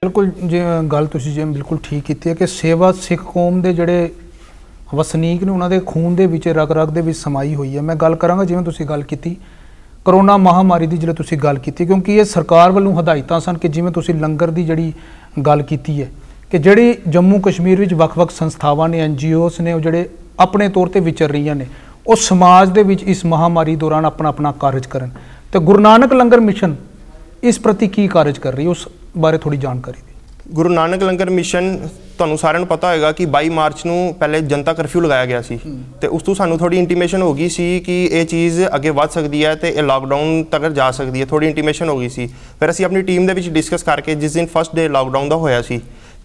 ਬਿਲਕੁਲ ਜੇ ਗੱਲ ਤੁਸੀਂ ਜੇ ਬਿਲਕੁਲ ਠੀਕ ਕੀਤੀ ਹੈ ਕਿ ਸੇਵਾ ਸਿੱਖ ਕੌਮ ਦੇ ਜਿਹੜੇ ਵਸਨੀਕ ਨੇ ਉਹਨਾਂ ਦੇ ਖੂਨ ਦੇ ਵਿੱਚ ਰਗ-ਰਗ ਦੇ ਵਿੱਚ ਸਮਾਈ ਹੋਈ ਹੈ। ਮੈਂ ਗੱਲ ਕਰਾਂਗਾ ਜਿਵੇਂ ਤੁਸੀਂ ਗੱਲ ਕੀਤੀ ਕਰੋਨਾ ਮਹਾਮਾਰੀ ਦੀ, ਜਿਹੜੇ ਤੁਸੀਂ ਗੱਲ ਕੀਤੀ, ਕਿਉਂਕਿ ਇਹ ਸਰਕਾਰ ਵੱਲੋਂ ਹਦਾਇਤਾਂ ਸਨ ਕਿ ਜਿਵੇਂ ਤੁਸੀਂ ਲੰਗਰ ਦੀ ਜਿਹੜੀ ਗੱਲ ਕੀਤੀ ਹੈ ਕਿ ਜਿਹੜੀ ਜੰਮੂ ਕਸ਼ਮੀਰ ਵਿੱਚ ਵੱਖ-ਵੱਖ ਸੰਸਥਾਵਾਂ ਨੇ, NGOs ਨੇ, ਉਹ ਜਿਹੜੇ ਆਪਣੇ ਤੌਰ ਤੇ ਵਿਚਰ ਰਹੀਆਂ ਨੇ, ਉਹ ਸਮਾਜ ਦੇ ਵਿੱਚ ਇਸ ਮਹਾਮਾਰੀ ਦੌਰਾਨ ਆਪਣਾ ਕਾਰਜ ਕਰਨ। ਤੇ ਗੁਰੂ ਨਾਨਕ ਲੰਗਰ ਮਿਸ਼ਨ ਇਸ ਪ੍ਰਤੀ ਕੀ ਕਾਰਜ ਕਰ ਰਹੀ ਹੈ, ਉਸ ਬਾਰੇ ਥੋੜੀ ਜਾਣਕਾਰੀ ਦਿਓ। ਗੁਰੂ ਨਾਨਕ ਲੰਗਰ ਮਿਸ਼ਨ ਤੁਹਾਨੂੰ ਸਾਰਿਆਂ ਨੂੰ ਪਤਾ ਹੋਏਗਾ ਕਿ 22 ਮਾਰਚ ਨੂੰ ਪਹਿਲੇ ਜਨਤਾ ਕਰਫਿਊ ਲਗਾਇਆ ਗਿਆ ਸੀ ਤੇ ਉਸ ਤੋਂ ਸਾਨੂੰ ਥੋੜੀ ਇੰਟੀਮੇਸ਼ਨ ਹੋ ਗਈ ਸੀ ਕਿ ਇਹ ਚੀਜ਼ ਅੱਗੇ ਵੱਧ ਸਕਦੀ ਹੈ ਤੇ ਇਹ ਲਾਕਡਾਊਨ ਤੱਕ ਜਾ ਸਕਦੀ ਹੈ, ਥੋੜੀ ਇੰਟੀਮੇਸ਼ਨ ਹੋ ਗਈ ਸੀ। ਫਿਰ ਅਸੀਂ ਆਪਣੀ ਟੀਮ ਦੇ ਵਿੱਚ ਡਿਸਕਸ ਕਰਕੇ, ਜਿਸ ਦਿਨ ਫਸਟ ਡੇ ਲਾਕਡਾਊਨ ਦਾ ਹੋਇਆ ਸੀ,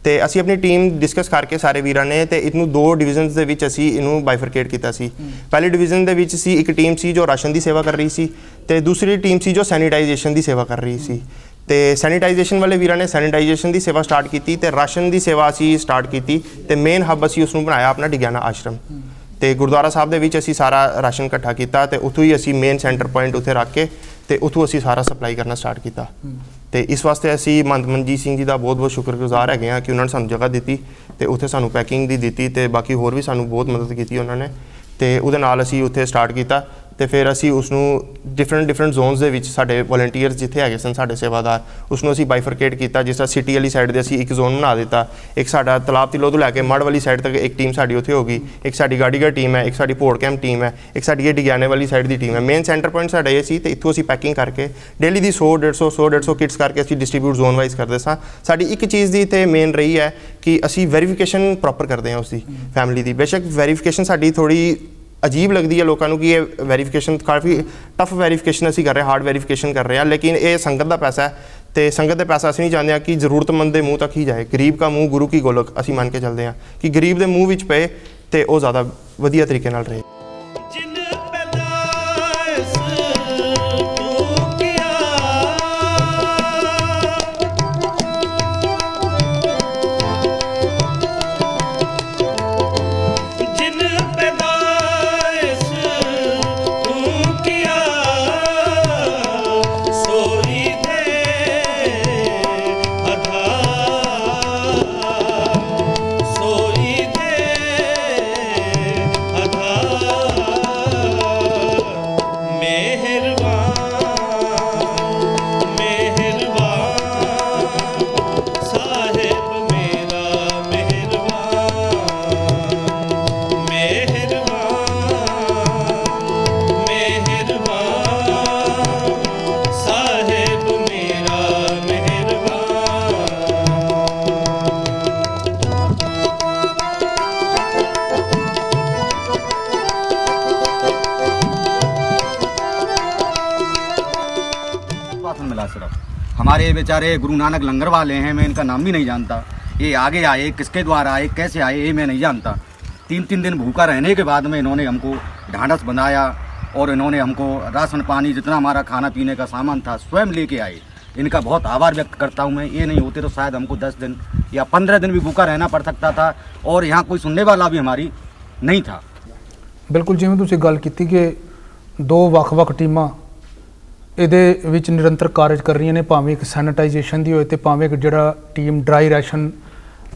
ਤੇ ਅਸੀਂ ਆਪਣੀ ਟੀਮ ਡਿਸਕਸ ਕਰਕੇ ਸਾਰੇ ਵੀਰਾਂ ਨੇ ਤੇ ਇਹਨੂੰ 2 ਡਿਵੀਜ਼ਨਸ ਦੇ ਵਿੱਚ ਅਸੀਂ ਇਹਨੂੰ ਬਾਈਫਰਕੇਟ ਕੀਤਾ ਸੀ। ਪਹਿਲੀ ਡਿਵੀਜ਼ਨ ਦੇ ਵਿੱਚ ਸੀ ਇੱਕ ਟੀਮ ਸੀ ਜੋ ਰਾਸ਼ਨ ਦੀ ਸੇਵਾ ਕਰ ਰਹੀ ਸੀ ਤੇ ਦੂਸਰੀ ਟੀਮ ਸੀ ਜੋ ਸੈਨੀਟਾਈਜੇਸ਼ਨ ਦੀ ਸੇਵਾ ਕਰ ਰਹੀ ਸੀ। ਤੇ ਸੈਨੀਟਾਈਜੇਸ਼ਨ ਵਾਲੇ ਵੀਰਾਂ ਨੇ ਸੈਨੀਟਾਈਜੇਸ਼ਨ ਦੀ ਸੇਵਾ ਸਟਾਰਟ ਕੀਤੀ ਤੇ ਰਾਸ਼ਨ ਦੀ ਸੇਵਾ ਅਸੀਂ ਸਟਾਰਟ ਕੀਤੀ ਤੇ ਮੇਨ ਹੱਬ ਅਸੀਂ ਉਸ ਨੂੰ ਬਣਾਇਆ ਆਪਣਾ ਡਿਗਿਆਨਾ ਆਸ਼ਰਮ ਤੇ ਗੁਰਦੁਆਰਾ ਸਾਹਿਬ ਦੇ ਵਿੱਚ ਅਸੀਂ ਸਾਰਾ ਰਾਸ਼ਨ ਇਕੱਠਾ ਕੀਤਾ ਤੇ ਉੱਥੋਂ ਹੀ ਅਸੀਂ ਮੇਨ ਸੈਂਟਰ ਪੁਆਇੰਟ ਉੱਥੇ ਰੱਖ ਕੇ ਤੇ ਉੱਥੋਂ ਅਸੀਂ ਸਾਰਾ ਸਪਲਾਈ ਕਰਨਾ ਸਟਾਰਟ ਕੀਤਾ। ਤੇ ਇਸ ਵਾਸਤੇ ਅਸੀਂ ਮਨਜੀਤ ਸਿੰਘ ਜੀ ਦਾ ਬਹੁਤ ਸ਼ੁਕਰਗੁਜ਼ਾਰ ਹੈਗੇ ਹਾਂ ਕਿ ਉਹਨਾਂ ਨੇ ਸਾਨੂੰ ਜਗ੍ਹਾ ਦਿੱਤੀ ਤੇ ਉੱਥੇ ਸਾਨੂੰ ਪੈਕਿੰਗ ਦੀ ਦਿੱਤੀ ਤੇ ਬਾਕੀ ਹੋਰ ਵੀ ਸਾਨੂੰ ਬਹੁਤ ਮਦਦ ਕੀਤੀ ਉਹਨਾਂ ਨੇ ਤੇ ਉਹਦੇ ਨਾਲ ਅਸੀਂ ਉੱਥੇ ਸਟਾਰਟ ਕੀਤਾ। ਤੇ ਫਿਰ ਅਸੀਂ ਉਸ ਨੂੰ ਡਿਫਰੈਂਟ ਜ਼ੋਨਸ ਦੇ ਵਿੱਚ ਸਾਡੇ ਵੋਲੰਟੀਅਰਸ ਜਿੱਥੇ ਹੈਗੇ ਸਨ ਸਾਡੇ ਸੇਵਾਦਾਰ, ਉਸ ਨੂੰ ਅਸੀਂ ਬਾਈਫਰਕੇਟ ਕੀਤਾ। ਜਿਸ ਤਰ੍ਹਾਂ ਸਿਟੀ ਵਾਲੀ ਸਾਈਡ ਦੇ ਅਸੀਂ ਇੱਕ ਜ਼ੋਨ ਬਣਾ ਦਿੱਤਾ, ਇੱਕ ਸਾਡਾ ਤਲਾਬ ਤਿੱਲੋ ਤੋਂ ਲੈ ਕੇ ਮੜ ਵਾਲੀ ਸਾਈਡ ਤੱਕ ਇੱਕ ਟੀਮ ਸਾਡੀ ਉੱਥੇ ਹੋ ਗਈ, ਇੱਕ ਸਾਡੀ ਗਾੜੀਗੜ੍ਹ ਟੀਮ ਹੈ, ਇੱਕ ਸਾਡੀ ਭੋੜ ਕੈਂਪ ਟੀਮ ਹੈ, ਇੱਕ ਸਾਡੀ ਇਹ ਡਿਗਿਆਨੇ ਵਾਲੀ ਸਾਈਡ ਦੀ ਟੀਮ ਹੈ। ਮੇਨ ਸੈਂਟਰ ਪੁਆਇੰਟ ਸਾਡਾ ਇਹ ਸੀ ਤੇ ਇੱਥੋਂ ਅਸੀਂ ਪੈਕਿੰਗ ਕਰਕੇ ਡੇਲੀ ਦੀ 100-150 ਕਿਟਸ ਕਰਕੇ ਅਸੀਂ ਡਿਸਟਰੀਬਿਊਟ ਜ਼ੋਨ ਵਾਈਜ਼ ਕਰਦੇ ਸਾਂ। ਸਾਡੀ ਇੱਕ ਚੀਜ਼ ਦੀ ਤੇ ਮੇਨ ਰਹੀ ਹੈ ਕਿ ਅਸੀਂ ਵੈਰੀਫਿਕੇਸ਼ਨ ਪ੍ਰੋਪਰ ਕਰਦੇ ਹਾਂ ਉਸਦੀ ਫੈਮਿਲੀ ਦੀ। ਬੇਸ਼ੱਕ ਵੈਰੀਫਿਕੇਸ਼ਨ ਸਾਡੀ ਥੋੜੀ ਅਜੀਬ ਲੱਗਦੀ ਹੈ ਲੋਕਾਂ ਨੂੰ ਕਿ ਇਹ ਵੈਰੀਫਿਕੇਸ਼ਨ ਕਾਫੀ ਟਫ ਵੈਰੀਫਿਕੇਸ਼ਨ ਅਸੀਂ ਕਰ ਰਹੇ, ਹਾਰਡ ਵੈਰੀਫਿਕੇਸ਼ਨ ਕਰ ਰਹੇ ਹਾਂ, ਲੇਕਿਨ ਇਹ ਸੰਗਤ ਦਾ ਪੈਸਾ ਹੈ ਤੇ ਸੰਗਤ ਦੇ ਪੈਸਾ ਅਸੀਂ ਨਹੀਂ ਚਾਹੁੰਦੇ ਹਾਂ ਕਿ ਜ਼ਰੂਰਤਮੰਦ ਦੇ ਮੂੰਹ ਤੱਕ ਹੀ ਜਾਏ। ਗਰੀਬ ਕਾ ਮੂੰਹ ਗੁਰੂ ਕੀ ਗੋਲਕ ਅਸੀਂ ਮੰਨ ਕੇ ਚੱਲਦੇ ਹਾਂ ਕਿ ਗਰੀਬ ਦੇ ਮੂੰਹ ਵਿੱਚ ਪਏ ਤੇ ਉਹ ਜ਼ਿਆਦਾ ਵਧੀਆ ਤਰੀਕੇ ਨਾਲ ਰਹੇ। हमारे बेचारे गुरु नानक लंगर वाले हैं, मैं इनका नाम भी नहीं जानता। ये आगे आए, किसके द्वारा आए, कैसे आए, ये मैं नहीं जानता। 3-3 दिन भूखा रहने के बाद में इन्होंने हमको ढांढस बनाया और इन्होंने हमको राशन पानी जितना हमारा खाना पीने का सामान था स्वयं लेके आए। इनका बहुत आभार व्यक्त करता हूँ मैं। ये नहीं होते तो शायद हमको 10 दिन या 15 दिन भी भूखा रहना पड़ सकता था और यहाँ कोई सुनने वाला भी हमारी नहीं था। बिल्कुल जिवें तुसीं गल कीती कि 2 ਵੱਖ-ਵੱਖ ਟੀਮਾਂ ਇਹਦੇ ਵਿੱਚ ਨਿਰੰਤਰ ਕਾਰਜ ਕਰ ਰਹੀਆਂ ਨੇ, ਭਾਵੇਂ ਇੱਕ ਸੈਨੀਟਾਈਜੇਸ਼ਨ ਦੀ ਹੋਏ ਤੇ ਭਾਵੇਂ ਇੱਕ ਜਿਹੜਾ ਟੀਮ ਡਰਾਈ ਰੈਸ਼ਨ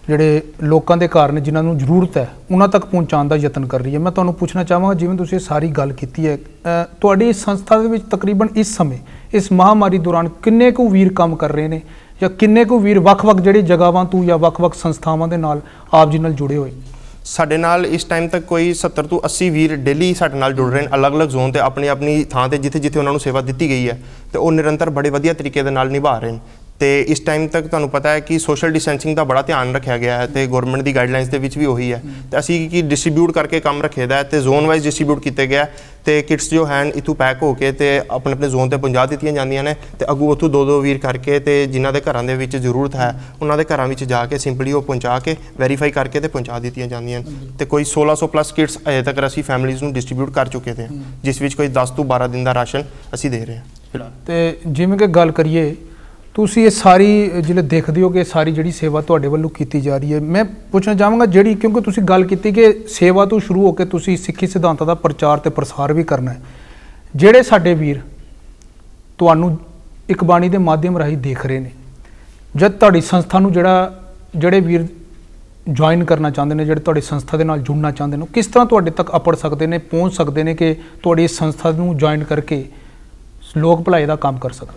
ਜਿਹੜੇ ਲੋਕਾਂ ਦੇ ਘਰ ਨੇ ਜਿਨ੍ਹਾਂ ਨੂੰ ਜ਼ਰੂਰਤ ਹੈ ਉਹਨਾਂ ਤੱਕ ਪਹੁੰਚਾਉਣ ਦਾ ਯਤਨ ਕਰ ਰਹੀ ਹੈ। ਮੈਂ ਤੁਹਾਨੂੰ ਪੁੱਛਣਾ ਚਾਹਾਂਗਾ ਜਿਵੇਂ ਤੁਸੀਂ ਸਾਰੀ ਗੱਲ ਕੀਤੀ ਹੈ, ਤੁਹਾਡੀ ਇਸ ਸੰਸਥਾ ਦੇ ਵਿੱਚ ਤਕਰੀਬਨ ਇਸ ਸਮੇਂ ਇਸ ਮਹਾਮਾਰੀ ਦੌਰਾਨ ਕਿੰਨੇ ਕੁ ਵੀਰ ਕੰਮ ਕਰ ਰਹੇ ਨੇ ਜਾਂ ਕਿੰਨੇ ਕੁ ਵੀਰ ਵੱਖ-ਵੱਖ ਜਿਹੜੀ ਜਗ੍ਹਾਵਾਂ ਤੋਂ ਜਾਂ ਵੱਖ-ਵੱਖ ਸੰਸਥਾਵਾਂ ਦੇ ਨਾਲ ਆਪ ਜੀ ਨਾਲ ਜੁੜੇ ਹੋਏ? ਸਾਡੇ ਨਾਲ ਇਸ ਟਾਈਮ ਤੱਕ ਕੋਈ 70 ਤੋਂ 80 ਵੀਰ ਡੇਲੀ ਸਾਡੇ ਨਾਲ ਜੁੜ ਰਹੇ ਨੇ, ਅਲੱਗ-ਅਲੱਗ ਜ਼ੋਨ ਤੇ ਆਪਣੀ ਥਾਂ ਤੇ ਜਿੱਥੇ ਉਹਨਾਂ ਨੂੰ ਸੇਵਾ ਦਿੱਤੀ ਗਈ ਹੈ ਤੇ ਉਹ ਨਿਰੰਤਰ ਬੜੇ ਵਧੀਆ ਤਰੀਕੇ ਦੇ ਨਾਲ ਨਿਭਾ ਰਹੇ ਨੇ। ਤੇ ਇਸ ਟਾਈਮ ਤੱਕ ਤੁਹਾਨੂੰ ਪਤਾ ਹੈ ਕਿ ਸੋਸ਼ਲ ਡਿਸਟੈਂਸਿੰਗ ਦਾ ਬੜਾ ਧਿਆਨ ਰੱਖਿਆ ਗਿਆ ਹੈ ਤੇ ਗਵਰਨਮੈਂਟ ਦੀ ਗਾਈਡਲਾਈਨਸ ਦੇ ਵਿੱਚ ਵੀ ਉਹੀ ਹੈ ਤੇ ਅਸੀਂ ਕੀ ਡਿਸਟ੍ਰੀਬਿਊਟ ਕਰਕੇ ਕੰਮ ਰੱਖੇ ਦਾ ਤੇ ਜ਼ੋਨ ਵਾਈਜ਼ ਡਿਸਟ੍ਰੀਬਿਊਟ ਕੀਤੇ ਗਿਆ ਤੇ ਕਿਟਸ ਜੋ ਹਨ ਇਥੋਂ ਪੈਕ ਹੋ ਕੇ ਤੇ ਆਪਣੇ ਜ਼ੋਨ ਤੇ ਪਹੁੰਚਾ ਦਿੱਤੀਆਂ ਜਾਂਦੀਆਂ ਨੇ ਤੇ ਅੱਗੋਂ ਉੱਥੋਂ 2-2 ਵੀਰ ਕਰਕੇ ਤੇ ਜਿਨ੍ਹਾਂ ਦੇ ਘਰਾਂ ਦੇ ਵਿੱਚ ਜ਼ਰੂਰਤ ਹੈ ਉਹਨਾਂ ਦੇ ਘਰਾਂ ਵਿੱਚ ਜਾ ਕੇ ਸਿੰਪਲੀ ਉਹ ਪਹੁੰਚਾ ਕੇ ਵੈਰੀਫਾਈ ਕਰਕੇ ਤੇ ਪਹੁੰਚਾ ਦਿੱਤੀਆਂ ਜਾਂਦੀਆਂ ਤੇ ਕੋਈ 1600 ਪਲੱਸ ਕਿਟਸ ਅਜੇ ਤੱਕ ਅਸੀਂ ਫੈਮਿਲੀਜ਼ ਨੂੰ ਡਿਸਟ੍ਰੀਬਿਊਟ ਕਰ ਚੁੱਕੇ ਤੇ ਜਿਸ ਵਿੱਚ ਕੋਈ 10 ਤੋਂ 12 ਦਿਨ ਦਾ ਰਾਸ਼ਨ ਅਸੀਂ ਦੇ ਰਹੇ ਹਾਂ। ਤੇ ਜਿਵੇਂ ਕਿ ਗੱਲ ਕਰੀਏ ਤੁਸੀਂ ਇਹ ਸਾਰੀ ਜਿਹੜੇ ਦੇਖਦੇ ਹੋ ਕਿ ਸਾਰੀ ਜਿਹੜੀ ਸੇਵਾ ਤੁਹਾਡੇ ਵੱਲੋਂ ਕੀਤੀ ਜਾ ਰਹੀ ਹੈ, ਮੈਂ ਪੁੱਛਣਾ ਚਾਹਾਂਗਾ ਜਿਹੜੀ ਕਿਉਂਕਿ ਤੁਸੀਂ ਗੱਲ ਕੀਤੀ ਕਿ ਸੇਵਾ ਤੋਂ ਸ਼ੁਰੂ ਹੋ ਕੇ ਤੁਸੀਂ ਸਿੱਖੀ ਸਿਧਾਂਤਾਂ ਦਾ ਪ੍ਰਚਾਰ ਤੇ ਪ੍ਰਸਾਰ ਵੀ ਕਰਨਾ ਹੈ, ਜਿਹੜੇ ਸਾਡੇ ਵੀਰ ਤੁਹਾਨੂੰ ਇੱਕ ਬਾਣੀ ਦੇ ਮਾਧਿਅਮ ਰਾਹੀਂ ਦੇਖ ਰਹੇ ਨੇ ਜਦ ਤੁਹਾਡੀ ਸੰਸਥਾ ਨੂੰ ਜਿਹੜੇ ਵੀਰ ਜੁਆਇਨ ਕਰਨਾ ਚਾਹੁੰਦੇ ਨੇ, ਜਿਹੜੇ ਤੁਹਾਡੀ ਸੰਸਥਾ ਦੇ ਨਾਲ ਜੁੜਨਾ ਚਾਹੁੰਦੇ ਨੇ, ਕਿਸ ਤਰ੍ਹਾਂ ਤੁਹਾਡੇ ਤੱਕ ਅਪੜ ਸਕਦੇ ਨੇ, ਪਹੁੰਚ ਸਕਦੇ ਨੇ ਕਿ ਤੁਹਾਡੀ ਇਸ ਸੰਸਥਾ ਨੂੰ ਜੁਆਇਨ ਕਰਕੇ ਲੋਕ ਭਲਾਈ ਦਾ ਕੰਮ ਕਰ ਸਕਣ?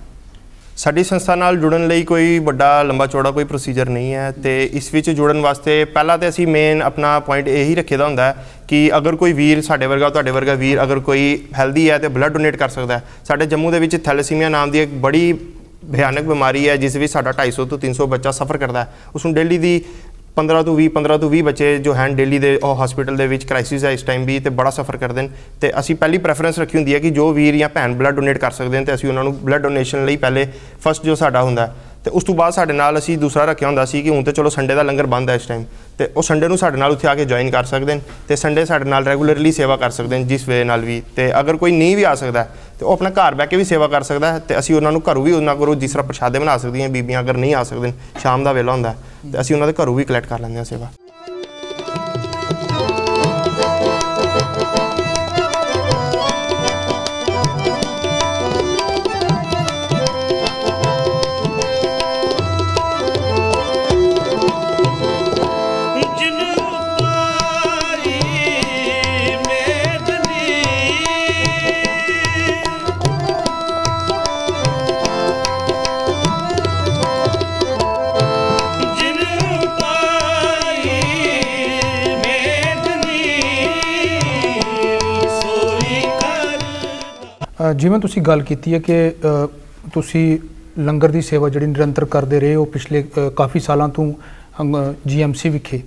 ਸਾਡੀ ਸੰਸਥਾ ਨਾਲ ਜੁੜਨ ਲਈ ਕੋਈ ਵੱਡਾ ਲੰਬਾ ਚੌੜਾ ਕੋਈ ਪ੍ਰੋਸੀਜਰ ਨਹੀਂ ਹੈ ਤੇ ਇਸ ਵਿੱਚ ਜੁੜਨ ਵਾਸਤੇ ਪਹਿਲਾਂ ਤਾਂ ਅਸੀਂ ਮੇਨ ਆਪਣਾ ਪੁਆਇੰਟ ਇਹੀ ਰੱਖੇ ਦਾ ਹੁੰਦਾ ਕਿ ਅਗਰ ਕੋਈ ਵੀਰ ਸਾਡੇ ਵਰਗਾ ਤੁਹਾਡੇ ਵਰਗਾ ਵੀਰ ਅਗਰ ਕੋਈ ਹੈਲਦੀ ਹੈ ਤੇ ਬਲੱਡ ਡੋਨੇਟ ਕਰ ਸਕਦਾ ਹੈ। ਸਾਡੇ ਜੰਮੂ ਦੇ ਵਿੱਚ ਥੈਲੇਸੀਮੀਆ ਨਾਮ ਦੀ ਇੱਕ ਬੜੀ ਭਿਆਨਕ ਬਿਮਾਰੀ ਹੈ ਜਿਸ ਵਿੱਚ ਸਾਡਾ 250 ਤੋਂ 300 ਬੱਚਾ ਸਫਰ ਕਰਦਾ ਹੈ। ਉਸ ਨੂੰ ਡੇਲੀ ਦੀ 15 ਤੋਂ 20 ਬੱਚੇ ਜੋ ਹਨ ਡੇਲੀ ਦੇ ਉਹ ਹਸਪੀਟਲ ਦੇ ਵਿੱਚ ਕ੍ਰਾਈਸਿਸ ਹੈ ਇਸ ਟਾਈਮ ਵੀ ਤੇ ਬੜਾ ਸਫਰ ਕਰਦੇ ਨੇ ਤੇ ਅਸੀਂ ਪਹਿਲੀ ਪ੍ਰੈਫਰੈਂਸ ਰੱਖੀ ਹੁੰਦੀ ਹੈ ਕਿ ਜੋ ਵੀਰ ਜਾਂ ਭੈਣ ਬਲੱਡ ਡੋਨੇਟ ਕਰ ਸਕਦੇ ਨੇ ਤੇ ਅਸੀਂ ਉਹਨਾਂ ਨੂੰ ਬਲੱਡ ਡੋਨੇਸ਼ਨ ਲਈ ਪਹਿਲੇ ਫਸਟ ਜੋ ਸਾਡਾ ਹੁੰਦਾ ਤੇ ਉਸ ਤੋਂ ਬਾਅਦ ਸਾਡੇ ਨਾਲ ਅਸੀਂ ਦੂਸਰਾ ਰੱਖਿਆ ਹੁੰਦਾ ਸੀ ਕਿ ਹੁਣ ਤੇ ਚਲੋ ਸੰਡੇ ਦਾ ਲੰਗਰ ਬੰਦ ਹੈ ਇਸ ਟਾਈਮ ਤੇ ਉਹ ਸੰਡੇ ਨੂੰ ਸਾਡੇ ਨਾਲ ਉੱਥੇ ਆ ਕੇ ਜੁਆਇਨ ਕਰ ਸਕਦੇ ਨੇ ਤੇ ਸੰਡੇ ਸਾਡੇ ਨਾਲ ਰੈਗੂਲਰਲੀ ਸੇਵਾ ਕਰ ਸਕਦੇ ਨੇ ਜਿਸ ਵੇ ਨਾਲ ਵੀ ਤੇ ਅਗਰ ਕੋਈ ਨਹੀਂ ਵੀ ਆ ਸਕਦਾ ਤੇ ਉਹ ਆਪਣਾ ਘਰ ਬਹਿ ਕੇ ਵੀ ਸੇਵਾ ਕਰ ਸਕਦਾ ਹੈ ਤੇ ਅਸੀਂ ਉਹਨਾਂ ਨੂੰ ਘਰੋਂ ਵੀ ਉਹਨਾਂ ਕੋਲੋਂ ਜਿਸ ਤਰ੍ਹਾਂ ਪ੍ਰਸ਼ਾਦੇ ਬਣਾ ਸਕਦੀਆਂ ਬੀਬੀਆਂ ਅਗਰ ਨਹੀਂ ਆ ਸਕਦੇ ਸ਼ਾਮ ਦਾ ਵੇਲਾ ਹੁੰਦਾ ਤੇ ਅਸੀਂ ਉਹਨਾਂ ਦੇ ਘਰੋਂ ਵੀ ਕਲੈਕਟ ਕਰ ਲੈਂਦੇ ਹਾਂ ਸੇਵਾ। ਜਿਵੇਂ ਤੁਸੀਂ ਗੱਲ ਕੀਤੀ ਹੈ ਕਿ ਤੁਸੀਂ ਲੰਗਰ ਦੀ ਸੇਵਾ ਜਿਹੜੀ ਨਿਰੰਤਰ ਕਰਦੇ ਰਹੇ ਹੋ ਪਿਛਲੇ ਕਾਫੀ ਸਾਲਾਂ ਤੋਂ GMC ਵਿਖੇ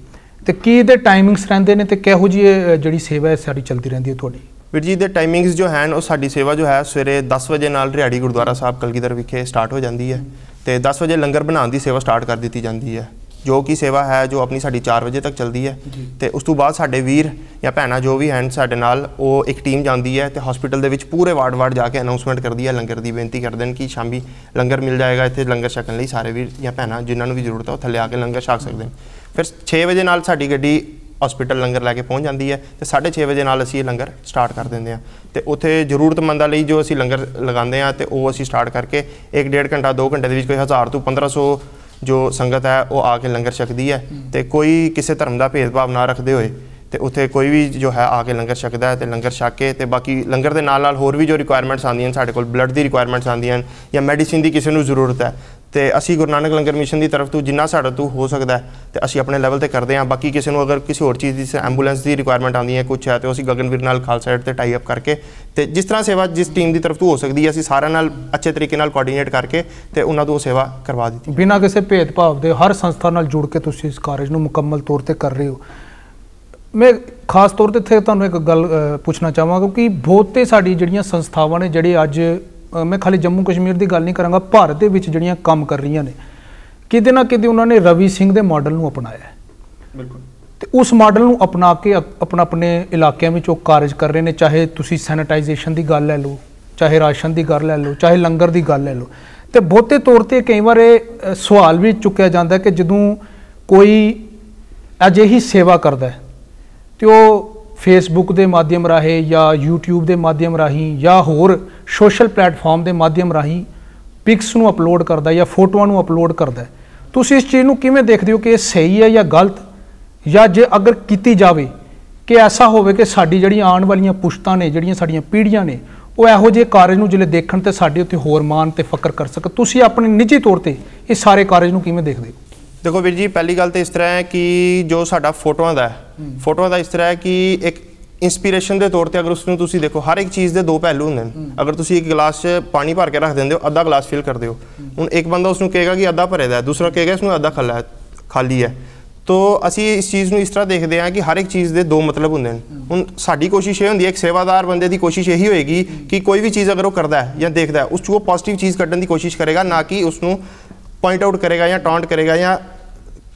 ਤੇ ਕੀ ਇਹਦੇ ਟਾਈਮਿੰਗਸ ਰਹਿੰਦੇ ਨੇ ਤੇ ਕਿਹੋ ਜਿਹੀ ਜਿਹੜੀ ਸੇਵਾ ਹੈ ਸਾਡੀ ਚੱਲਦੀ ਰਹਿੰਦੀ ਹੈ ਤੁਹਾਡੀ? ਵੀਰ ਜੀ ਦੇ ਟਾਈਮਿੰਗਸ ਜੋ ਹਨ ਉਹ ਸਾਡੀ ਸੇਵਾ ਜੋ ਹੈ ਸਵੇਰੇ 10 ਵਜੇ ਨਾਲ ਰਿਹਾੜੀ ਗੁਰਦੁਆਰਾ ਸਾਹਿਬ ਕਲਗੀਧਰ ਵਿਖੇ ਸਟਾਰਟ ਹੋ ਜਾਂਦੀ ਹੈ ਤੇ 10 ਵਜੇ ਲੰਗਰ ਬਣਾਉਣ ਦੀ ਸੇਵਾ ਸਟਾਰਟ ਕਰ ਦਿੱਤੀ ਜਾਂਦੀ ਹੈ ਜੋ ਕਿ ਸੇਵਾ ਹੈ ਜੋ ਆਪਣੀ ਸਾਡੀ 4 ਵਜੇ ਤੱਕ ਚੱਲਦੀ ਹੈ ਤੇ ਉਸ ਤੋਂ ਬਾਅਦ ਸਾਡੇ ਵੀਰ ਜਾਂ ਭੈਣਾਂ ਜੋ ਵੀ ਹਨ ਸਾਡੇ ਨਾਲ ਉਹ ਇੱਕ ਟੀਮ ਜਾਂਦੀ ਹੈ ਤੇ ਹਸਪੀਟਲ ਦੇ ਵਿੱਚ ਪੂਰੇ ਵਾਰਡ ਜਾ ਕੇ ਅਨਾਉਂਸਮੈਂਟ ਕਰਦੀ ਹੈ ਲੰਗਰ ਦੀ ਬੇਨਤੀ ਕਰਦੇ ਨੇ ਕਿ ਸ਼ਾਮੀ ਲੰਗਰ ਮਿਲ ਜਾਏਗਾ ਇੱਥੇ ਲੰਗਰ ਛਕਣ ਲਈ ਸਾਰੇ ਵੀਰ ਜਾਂ ਭੈਣਾਂ ਜਿਨ੍ਹਾਂ ਨੂੰ ਵੀ ਜ਼ਰੂਰਤ ਹੈ ਉਹ ਥੱਲੇ ਆ ਕੇ ਲੰਗਰ ਛਕ ਸਕਦੇ ਨੇ। ਫਿਰ 6 ਵਜੇ ਨਾਲ ਸਾਡੀ ਗੱਡੀ ਹਸਪੀਟਲ ਲੰਗਰ ਲੈ ਕੇ ਪਹੁੰਚ ਜਾਂਦੀ ਹੈ ਤੇ 6:30 ਵਜੇ ਨਾਲ ਅਸੀਂ ਇਹ ਲੰਗਰ ਸਟਾਰਟ ਕਰ ਦਿੰਦੇ ਹਾਂ ਤੇ ਉੱਥੇ ਜ਼ਰੂਰਤਮੰਦਾਂ ਲਈ ਜੋ ਅਸੀਂ ਲੰਗਰ ਲਗਾਉਂਦੇ ਹਾਂ ਤੇ ਉਹ ਅਸੀਂ ਸਟਾਰਟ ਕਰਕੇ 1-1.5 ਘੰਟਾ 2 ਘੰਟੇ ਦੇ ਵਿੱਚ ਕੋਈ 1000 ਤੋਂ 1500 ਜੋ ਸੰਗਤ ਹੈ ਉਹ ਆ ਕੇ ਲੰਗਰ ਛਕਦੀ ਹੈ ਤੇ ਕੋਈ ਕਿਸੇ ਧਰਮ ਦਾ ਭੇਦਭਾਵ ਨਾ ਰੱਖਦੇ ਹੋਏ ਤੇ ਉੱਥੇ ਕੋਈ ਵੀ ਜੋ ਹੈ ਆ ਕੇ ਲੰਗਰ ਛਕਦਾ ਹੈ ਤੇ ਲੰਗਰ ਛਕ ਕੇ ਤੇ ਬਾਕੀ ਲੰਗਰ ਦੇ ਨਾਲ ਹੋਰ ਵੀ ਜੋ ਰਿਕੁਆਇਰਮੈਂਟਸ ਆਉਂਦੀਆਂ ਸਾਡੇ ਕੋਲ ਬਲੱਡ ਦੀ ਰਿਕੁਆਇਰਮੈਂਟਸ ਆਉਂਦੀਆਂ ਜਾਂ ਮੈਡੀਸਿਨ ਦੀ ਕਿਸੇ ਨੂੰ ਜ਼ਰੂਰਤ ਹੈ ਤੇ ਅਸੀਂ ਗੁਰੂ ਨਾਨਕ ਲੰਗਰ ਮਿਸ਼ਨ ਦੀ ਤਰਫ ਤੋਂ ਜਿੰਨਾ ਸਾਡੇ ਤੋਂ ਹੋ ਸਕਦਾ ਹੈ ਤੇ ਅਸੀਂ ਆਪਣੇ ਲੈਵਲ ਤੇ ਕਰਦੇ ਹਾਂ। ਬਾਕੀ ਕਿਸੇ ਨੂੰ ਅਗਰ ਕਿਸੇ ਹੋਰ ਚੀਜ਼ ਦੀ ਐਂਬੂਲੈਂਸ ਦੀ ਰਿਕੁਆਇਰਮੈਂਟ ਆਉਂਦੀ ਹੈ ਕੁਛ ਹੈ ਤੇ ਅਸੀਂ ਗਗਨਵੀਰ ਨਾਲ ਖਾਲਸਾ ਏਡ ਤੇ ਟਾਈ ਅਪ ਕਰਕੇ ਤੇ ਜਿਸ ਤਰ੍ਹਾਂ ਸੇਵਾ ਜਿਸ ਟੀਮ ਦੀ ਤਰਫ ਤੋਂ ਹੋ ਸਕਦੀ ਹੈ ਅਸੀਂ ਸਾਰਿਆਂ ਨਾਲ ਅੱਛੇ ਤਰੀਕੇ ਨਾਲ ਕੋਆਰਡੀਨੇਟ ਕਰਕੇ ਤੇ ਉਹਨਾਂ ਤੋਂ ਸੇਵਾ ਕਰਵਾ ਦਿੱਤੀ ਬਿਨਾਂ ਕਿਸੇ ਭੇਦਭਾਵ ਦੇ। ਹਰ ਸੰਸਥਾ ਨਾਲ ਜੁੜ ਕੇ ਤੁਸੀਂ ਇਸ ਕਾਰਜ ਨੂੰ ਮੁਕੰਮਲ ਤੌਰ ਤੇ ਕਰ ਰਹੇ ਹੋ। ਮੈਂ ਖਾਸ ਤੌਰ ਤੇ ਇੱਥੇ ਤੁਹਾਨੂੰ ਇੱਕ ਗੱਲ ਪੁੱਛਣਾ ਚਾਹਾਂਗਾ ਕਿ ਬਹੁਤੇ ਸਾਡੀ ਜਿਹੜੀਆਂ ਸੰਸਥਾਵਾਂ ਨੇ ਜਿਹੜੇ ਅੱਜ ਮੈਂ ਖਾਲੀ ਜੰਮੂ ਕਸ਼ਮੀਰ ਦੀ ਗੱਲ ਨਹੀਂ ਕਰਾਂਗਾ ਭਾਰਤ ਦੇ ਵਿੱਚ ਜਿਹੜੀਆਂ ਕੰਮ ਕਰ ਰਹੀਆਂ ਨੇ ਕਿਤੇ ਨਾ ਕਿਤੇ ਉਹਨਾਂ ਨੇ ਰਵੀ ਸਿੰਘ ਦੇ ਮਾਡਲ ਨੂੰ ਅਪਣਾਇਆ ਹੈ। ਬਿਲਕੁਲ ਤੇ ਉਸ ਮਾਡਲ ਨੂੰ ਅਪਣਾ ਕੇ ਆਪਣੇ ਇਲਾਕਿਆਂ ਵਿੱਚ ਉਹ ਕਾਰਜ ਕਰ ਰਹੇ ਨੇ। ਚਾਹੇ ਤੁਸੀਂ ਸੈਨੀਟਾਈਜੇਸ਼ਨ ਦੀ ਗੱਲ ਲੈ ਲਓ, ਚਾਹੇ ਰਾਸ਼ਨ ਦੀ ਗੱਲ ਲੈ ਲਓ, ਚਾਹੇ ਲੰਗਰ ਦੀ ਗੱਲ ਲੈ ਲਓ ਤੇ ਬਹੁਤੇ ਤੌਰ ਤੇ ਕਈ ਵਾਰ ਇਹ ਸਵਾਲ ਵੀ ਚੁੱਕਿਆ ਜਾਂਦਾ ਕਿ ਜਦੋਂ ਕੋਈ ਅਜਿਹੀ ਸੇਵਾ ਕਰਦਾ ਹੈ ਤੇ ਉਹ ਫੇਸਬੁੱਕ ਦੇ ਮਾਧਿਅਮ ਰਾਹੀਂ ਜਾਂ YouTube ਦੇ ਮਾਧਿਅਮ ਰਾਹੀਂ ਜਾਂ ਹੋਰ ਸੋਸ਼ਲ ਪਲੇਟਫਾਰਮ ਦੇ ਮਾਧਿਅਮ ਰਾਹੀਂ ਪਿਕਸ ਨੂੰ ਅਪਲੋਡ ਕਰਦਾ ਜਾਂ ਫੋਟੋਆਂ ਨੂੰ ਅਪਲੋਡ ਕਰਦਾ। ਤੁਸੀਂ ਇਸ ਚੀਜ਼ ਨੂੰ ਕਿਵੇਂ ਦੇਖਦੇ ਹੋ ਕਿ ਇਹ ਸਹੀ ਹੈ ਜਾਂ ਗਲਤ, ਜਾਂ ਜੇ ਅਗਰ ਕੀਤੀ ਜਾਵੇ ਕਿ ਐਸਾ ਹੋਵੇ ਕਿ ਸਾਡੀ ਜਿਹੜੀਆਂ ਆਉਣ ਵਾਲੀਆਂ ਪੁਸ਼ਤਾਂ ਨੇ ਜਿਹੜੀਆਂ ਸਾਡੀਆਂ ਪੀੜ੍ਹੀਆਂ ਨੇ ਉਹ ਇਹੋ ਜਿਹੇ ਕਾਰਜ ਨੂੰ ਜਿਹੜੇ ਦੇਖਣ ਤੇ ਸਾਡੇ ਉੱਤੇ ਹੋਰ ਮਾਣ ਤੇ ਫਕਰ ਕਰ ਸਕਣ। ਤੁਸੀਂ ਆਪਣੇ ਨਿੱਜੀ ਤੌਰ ਤੇ ਇਹ ਸਾਰੇ ਕਾਰਜ ਨੂੰ ਕਿਵੇਂ ਦੇਖਦੇ ਹੋ? ਦੇਖੋ ਵੀਰ ਜੀ ਪਹਿਲੀ ਗੱਲ ਤਾਂ ਇਸ ਤਰ੍ਹਾਂ ਹੈ ਕਿ ਜੋ ਸਾਡਾ ਫੋਟੋਆਂ ਦਾ ਇਸ ਤਰ੍ਹਾਂ ਹੈ ਕਿ ਇੱਕ ਇੰਸਪੀਰੇਸ਼ਨ ਦੇ ਤੌਰ ਤੇ ਅਗਰ ਉਸ ਨੂੰ ਤੁਸੀਂ ਦੇਖੋ ਹਰ ਇੱਕ ਚੀਜ਼ ਦੇ ਦੋ ਪਹਿਲੂ ਹੁੰਦੇ ਨੇ। ਅਗਰ ਤੁਸੀਂ ਇੱਕ ਗਲਾਸ 'ਚ ਪਾਣੀ ਭਰ ਕੇ ਰੱਖ ਦਿੰਦੇ ਹੋ ਅੱਧਾ ਗਲਾਸ ਫਿਲ ਕਰਦੇ ਹੋ, ਹੁਣ ਇੱਕ ਬੰਦਾ ਉਸ ਨੂੰ ਕਹੇਗਾ ਕਿ ਅੱਧਾ ਭਰੇ ਦਾ, ਦੂਸਰਾ ਕਹੇਗਾ ਇਸ ਨੂੰ ਅੱਧਾ ਖਾਲੀ ਹੈ। ਤੋ ਅਸੀਂ ਇਸ ਚੀਜ਼ ਨੂੰ ਇਸ ਤਰ੍ਹਾਂ ਦੇਖਦੇ ਹਾਂ ਕਿ ਹਰ ਇੱਕ ਚੀਜ਼ ਦੇ ਦੋ ਮਤਲਬ ਹੁੰਦੇ ਨੇ। ਹੁਣ ਸਾਡੀ ਕੋਸ਼ਿਸ਼ ਇਹ ਹੁੰਦੀ ਹੈ ਇੱਕ ਸੇਵਾਦਾਰ ਬੰਦੇ ਦੀ ਕੋਸ਼ਿਸ਼ ਇਹੀ ਹੋਏਗੀ ਕਿ ਕੋਈ ਵੀ ਚੀਜ਼ ਅਗਰ ਉਹ ਕਰਦਾ ਹੈ ਜਾਂ ਦੇਖਦਾ ਹੈ ਉਸ 'ਚ ਉਹ ਪੋਜ਼ੀਟਿਵ ਚੀਜ਼ ਕੱਢਣ ਦੀ ਕੋਸ਼ਿਸ਼ ਕਰੇਗਾ, ਨਾ ਕਿ ਉਸ ਨੂੰ ਪੁਆਇੰਟ ਆਊਟ ਕਰੇਗਾ ਜਾਂ ਟੌਂਟ ਕਰੇਗਾ ਜਾਂ